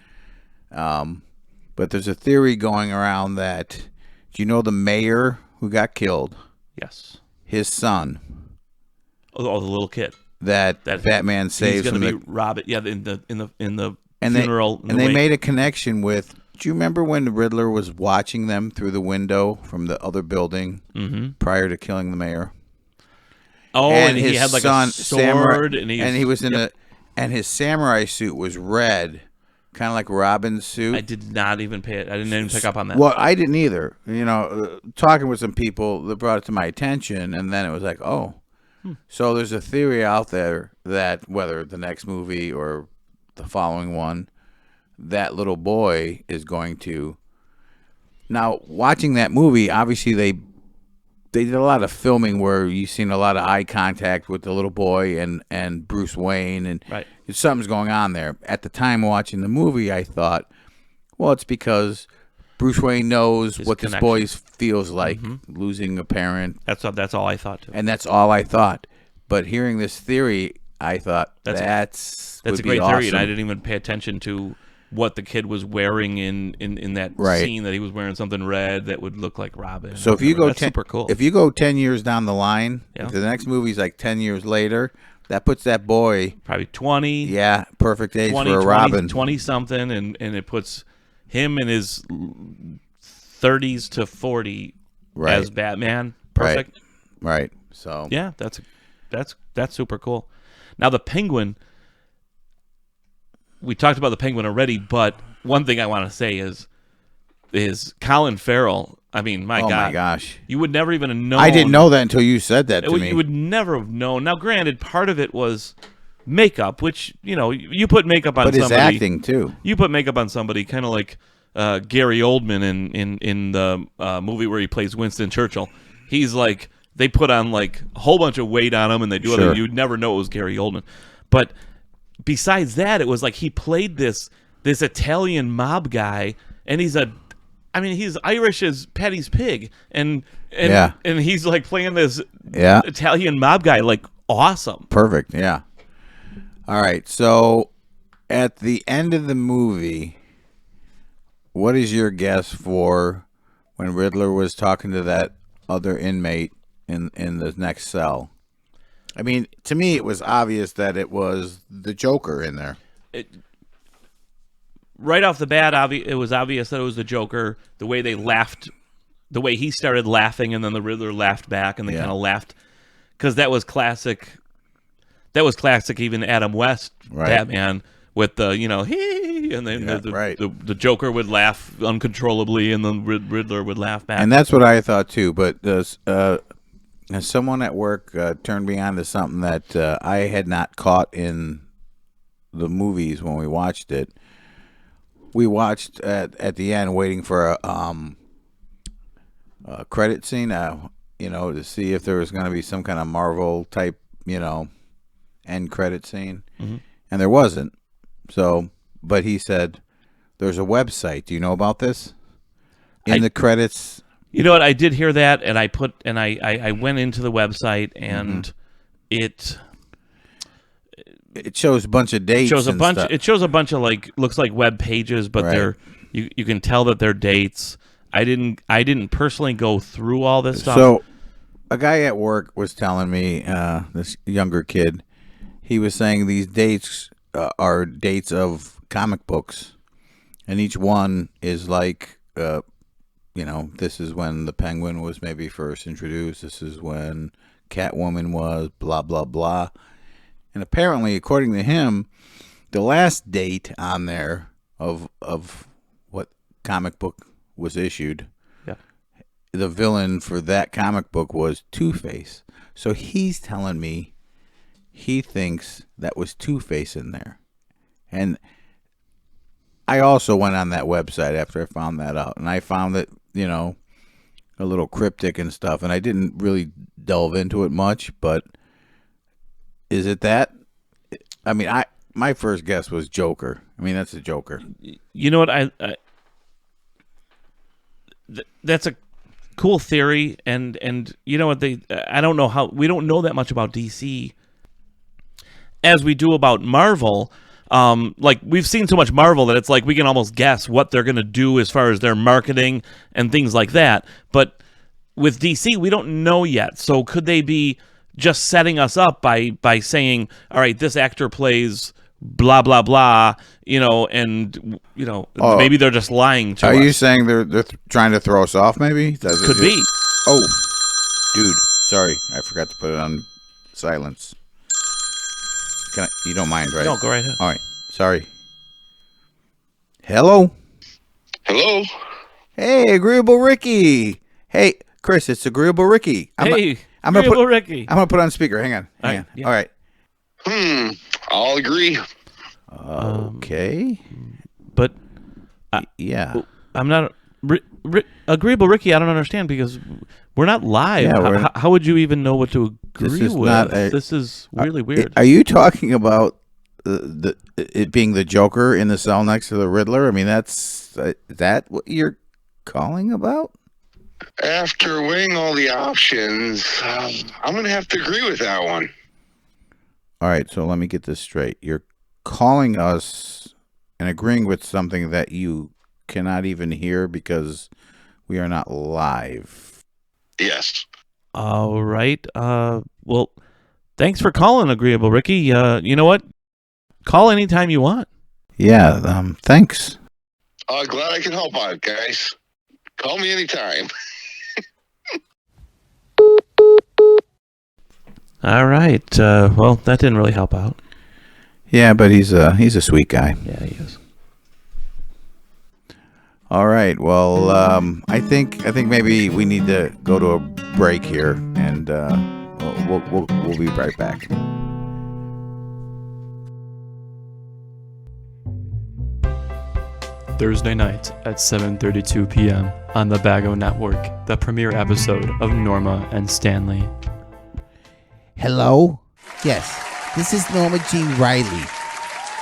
But there's a theory going around that, do you know the mayor who got killed? Yes. His son. Oh, the little kid That Batman saves. He's going to be Robin. Yeah, in the and funeral. They made a connection with. Do you remember when the Riddler was watching them through the window from the other building prior to killing the mayor? Oh, and he his had like son, a sword, and he was in yep. and his samurai suit was red, kind of like Robin's suit. I did not even pay it. I didn't even pick up on that. Well, I didn't either. Talking with some people that brought it to my attention, and then it was like, oh. So there's a theory out there that whether the next movie or the following one, that little boy is going to. Now, watching that movie, obviously they did a lot of filming where you've seen a lot of eye contact with the little boy and Bruce Wayne, and Right. something's going on there. At the time watching the movie, I thought, well, it's because Bruce Wayne knows what connection. this boy feels like losing a parent, That's all I thought too. and that's all I thought. But hearing this theory, I thought that's a great theory, and I didn't even pay attention to what the kid was wearing in that Right. scene, that he was wearing something red that would look like Robin. So if you go that's super cool. If you go 10 years down the line, Yeah. if the next movie's like 10 years later, that puts that boy, probably 20, yeah, perfect age 20, for a 20, Robin. 20 something, and it puts him in his 30s to 40 Right. as Batman. Perfect. Right. So Yeah, that's super cool. Now the Penguin, we talked about the Penguin already, but one thing I want to say is Colin Farrell. I mean, my oh God, my gosh, you would never even have known. I didn't know that until you said that to me. You would never have known. Now, granted, part of it was makeup, which you put makeup on but his somebody. acting too. You put makeup on somebody, kind of like Gary Oldman in the movie where he plays Winston Churchill. He's like, they put on like a whole bunch of weight on him, and they do Sure. it. You'd never know it was Gary Oldman. But besides that, it was like he played this Italian mob guy, and he's Irish as Paddy's pig, and Yeah. and he's like playing this Yeah. Italian mob guy, like awesome. Perfect. Yeah. All right. So at the end of the movie, what is your guess for when Riddler was talking to that other inmate in the next cell? I mean, to me, it was obvious that it was the Joker in there. Right off the bat, it was obvious that it was the Joker. The way they laughed, the way he started laughing, and then the Riddler laughed back, and they Yeah. kind of laughed, because that was classic. That was classic, even Adam West Right. Batman with the hee, and then Yeah, right. the Joker would laugh uncontrollably, and the Riddler would laugh back. And that's what I thought too. But someone at work turned me on to something that I had not caught in the movies when we watched it. We watched at the end, waiting for a credit scene, to see if there was going to be some kind of Marvel type, end credit scene, and there wasn't. So, but he said there's a website. Do you know about this? In the credits. You know what? I did hear that, and I went into the website, and it shows a bunch of dates. It shows a bunch of looks like web pages, but Right. they're you can tell that they're dates. I didn't personally go through all this stuff. So, a guy at work was telling me, this younger kid, he was saying these dates are dates of comic books, and each one is like, this is when the Penguin was maybe first introduced. This is when Catwoman was, blah blah blah. And apparently, according to him, the last date on there of what comic book was issued, Yeah. the villain for that comic book was Two-Face. So he's telling me he thinks that was Two-Face in there. And I also went on that website after I found that out, and I found that, a little cryptic and stuff, and I didn't really delve into it much, but is it that? I mean, my first guess was Joker. I mean, that's a Joker. You know what? That's a cool theory, and you know what? I don't know how, we don't know that much about DC as we do about Marvel. Like, we've seen so much Marvel that it's like we can almost guess what they're going to do as far as their marketing and things like that. But with DC, we don't know yet. So could they be just setting us up by saying, all right, this actor plays blah, blah, blah, and, maybe they're just lying to us. Are you saying they're trying to throw us off, maybe? Could be. Oh, dude, sorry. I forgot to put it on silence. You don't mind, right? No, go right ahead. All right. Sorry. Hello? Hello? Hey, Agreeable Ricky. Hey, Chris, it's Agreeable Ricky. I'm Agreeable Ricky. I'm going to put on speaker. Hang on. All right, yeah. All right. I'll agree. Okay. But Yeah. I'm not Agreeable Ricky. I don't understand because we're not live. Yeah, how would you even know what to agree is with? not This is really weird. Are you talking about it being the Joker in the cell next to the Riddler? I mean, is that what you're calling about? After weighing all the options, I'm going to have to agree with that one. All right, so let me get this straight. You're calling us and agreeing with something that you cannot even hear because we are not live. Yes. All right. Well, thanks for calling, Agreeable Ricky. You know what? Call anytime you want. Yeah, thanks. Glad I can help out, guys. Call me anytime. All right. Well, that didn't really help out. Yeah, but he's a sweet guy. Yeah, he is. All right. Well, I think maybe we need to go to a break here, and we'll be right back. Thursday night at 7:32 p.m. on the Bago Network, the premiere episode of Norma and Stanley. Hello? Yes, this is Norma Jean Riley.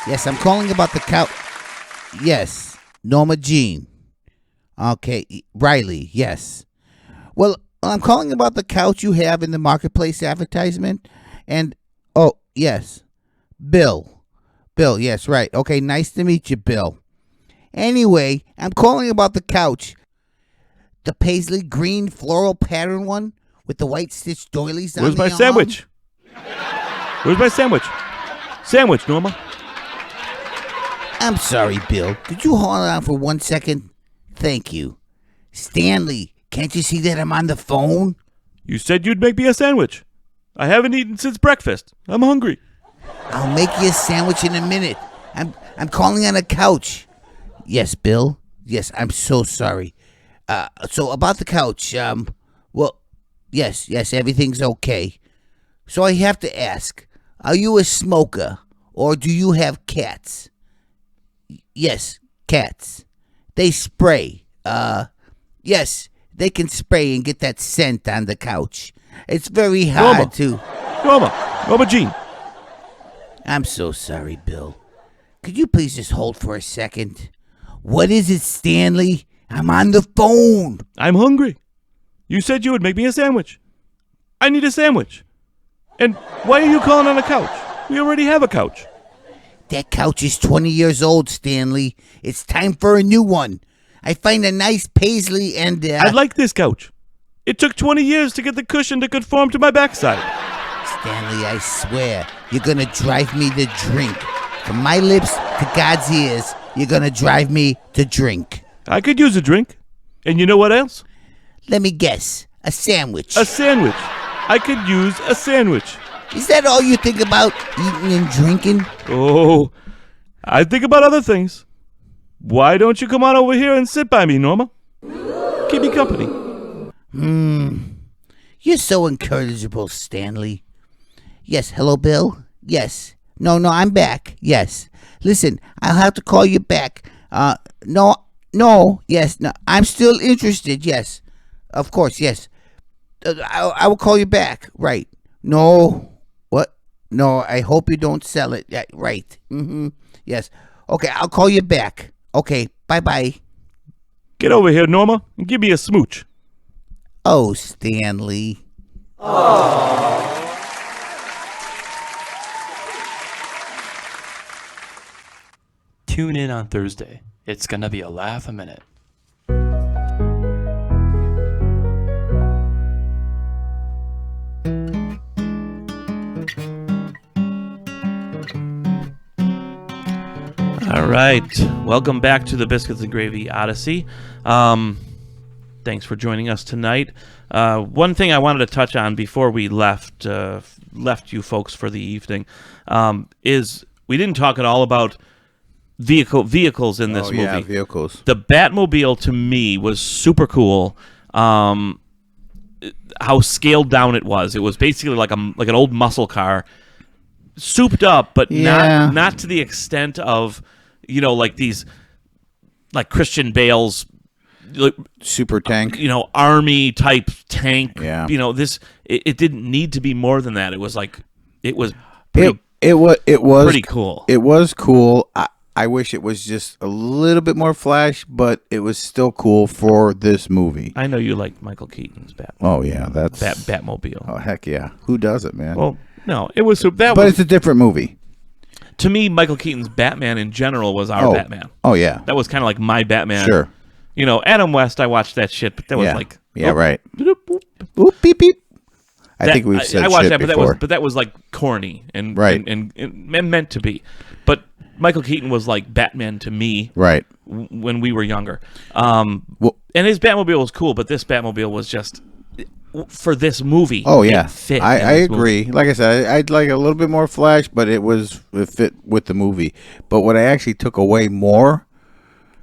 Yes, I'm calling about the couch. Yes, Norma Jean. Okay, Riley, yes. Well, I'm calling about the couch you have in the marketplace advertisement. And, oh, yes, Bill. Bill, yes, right. Okay, nice to meet you, Bill. Anyway, I'm calling about the couch. The paisley green floral pattern one with the white stitched doilies on Where's the my arm. sandwich? Where's my sandwich? Sandwich, Norma. I'm sorry, Bill. Could you hold on for 1 second? Thank you. Stanley, can't you see that I'm on the phone? You said you'd make me a sandwich. I haven't eaten since breakfast. I'm hungry. I'll make you a sandwich in a minute. I'm calling on a couch. Yes, Bill. Yes, I'm so sorry. So about the couch, well, yes, everything's okay. So I have to ask, are you a smoker or do you have cats? Yes, cats. They spray. Yes, they can spray and get that scent on the couch. It's very hard to... Norma Jean. I'm so sorry, Bill. Could you please just hold for a second? What is it, Stanley? I'm on the phone. I'm hungry. You said you would make me a sandwich. I need a sandwich. And why are you calling on a couch? We already have a couch. That couch is 20 years old, Stanley. It's time for a new one. I find a nice paisley and... I like this couch. It took 20 years to get the cushion to conform to my backside. Stanley, I swear, you're going to drive me to drink. From my lips to God's ears, you're going to drive me to drink. I could use a drink. And you know what else? Let me guess. A sandwich. A sandwich. I could use a sandwich. Is that all you think about, eating and drinking? Oh, I think about other things. Why don't you come on over here and sit by me, Norma? Keep me company. You're so incorrigible, Stanley. Yes, hello, Bill? Yes. No, I'm back. Yes. Listen, I'll have to call you back. Yes, no, I'm still interested, yes. Of course, yes. I will call you back, right. No, what? No, I hope you don't sell it. Yeah, right. Yes. Okay, I'll call you back. Okay, bye-bye. Get over here, Norma, and give me a smooch. Oh, Stanley. Tune in on Thursday. It's gonna be a laugh a minute. All right. Welcome back to the Biscuits and Gravy Odyssey. Thanks for joining us tonight. One thing I wanted to touch on before we left you folks for the evening is we didn't talk at all about vehicles in this movie. Yeah, vehicles. The Batmobile to me was super cool. How scaled down it was. It was basically like an old muscle car, souped up, but not to the extent of like these like Christian Bale's super tank. Army type tank. Yeah. It didn't need to be more than that. It was It was pretty cool. It was cool. I wish it was just a little bit more flash, but it was still cool for this movie. I know you like Michael Keaton's Batmobile. Oh yeah, that's Batmobile. Oh heck yeah, who doesn't, man? Well, no, it was it's a different movie. To me, Michael Keaton's Batman in general was our Batman. Oh yeah, that was kind of like my Batman. Sure. Adam West, I watched that shit, but that was like right. Boop, boop. Boop, beep beep. I think we've said I watched shit that, before. but that was like corny and Right. and meant to be. But Michael Keaton was like Batman to me, right, when we were younger. And his Batmobile was cool, but this Batmobile was just for this movie. Oh yeah, it fit I in this agree. movie. Like I said, I'd like a little bit more flash, but it fit with the movie. But what I actually took away more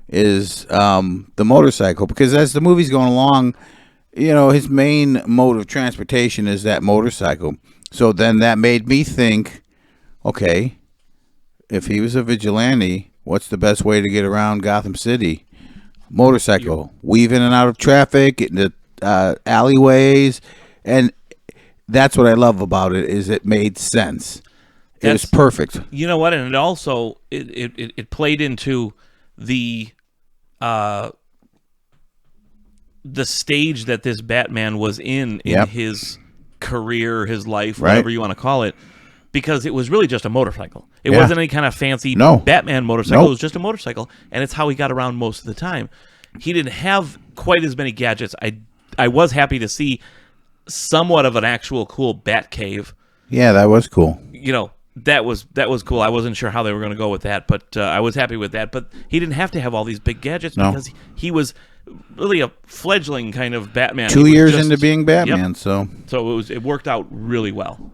is the motorcycle, because as the movie's going along, his main mode of transportation is that motorcycle. So then that made me think, okay, if he was a vigilante, what's the best way to get around Gotham City? Motorcycle. Weave in and out of traffic, get into alleyways, and that's what I love about it, is it made sense. It was perfect. You know what? And it also it played into the stage that this Batman was in his career, his life, whatever you want to call it, because it was really just a motorcycle. It wasn't any kind of fancy Batman motorcycle. It was just a motorcycle, and it's how he got around most of the time. He didn't have quite as many gadgets. I was happy to see somewhat of an actual cool Bat cave. Yeah, that was cool. That was cool. I wasn't sure how they were going to go with that, but I was happy with that. But he didn't have to have all these big gadgets because he was really a fledgling kind of Batman. 2 years into being Batman, so it worked out really well.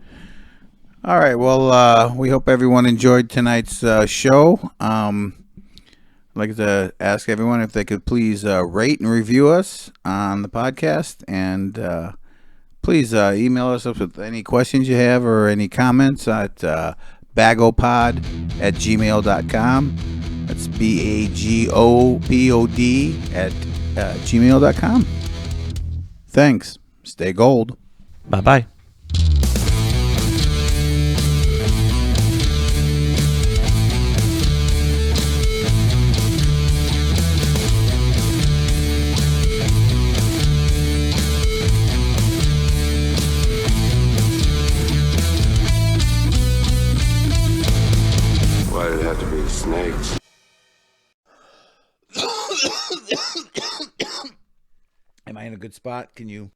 All right, well, we hope everyone enjoyed tonight's show. I'd like to ask everyone if they could please rate and review us on the podcast, and please email us up with any questions you have or any comments at bagopod@gmail.com. That's bagopod@gmail.com. Thanks. Stay gold. Bye-bye. Why did it have to be the snakes? Am I in a good spot? Can you...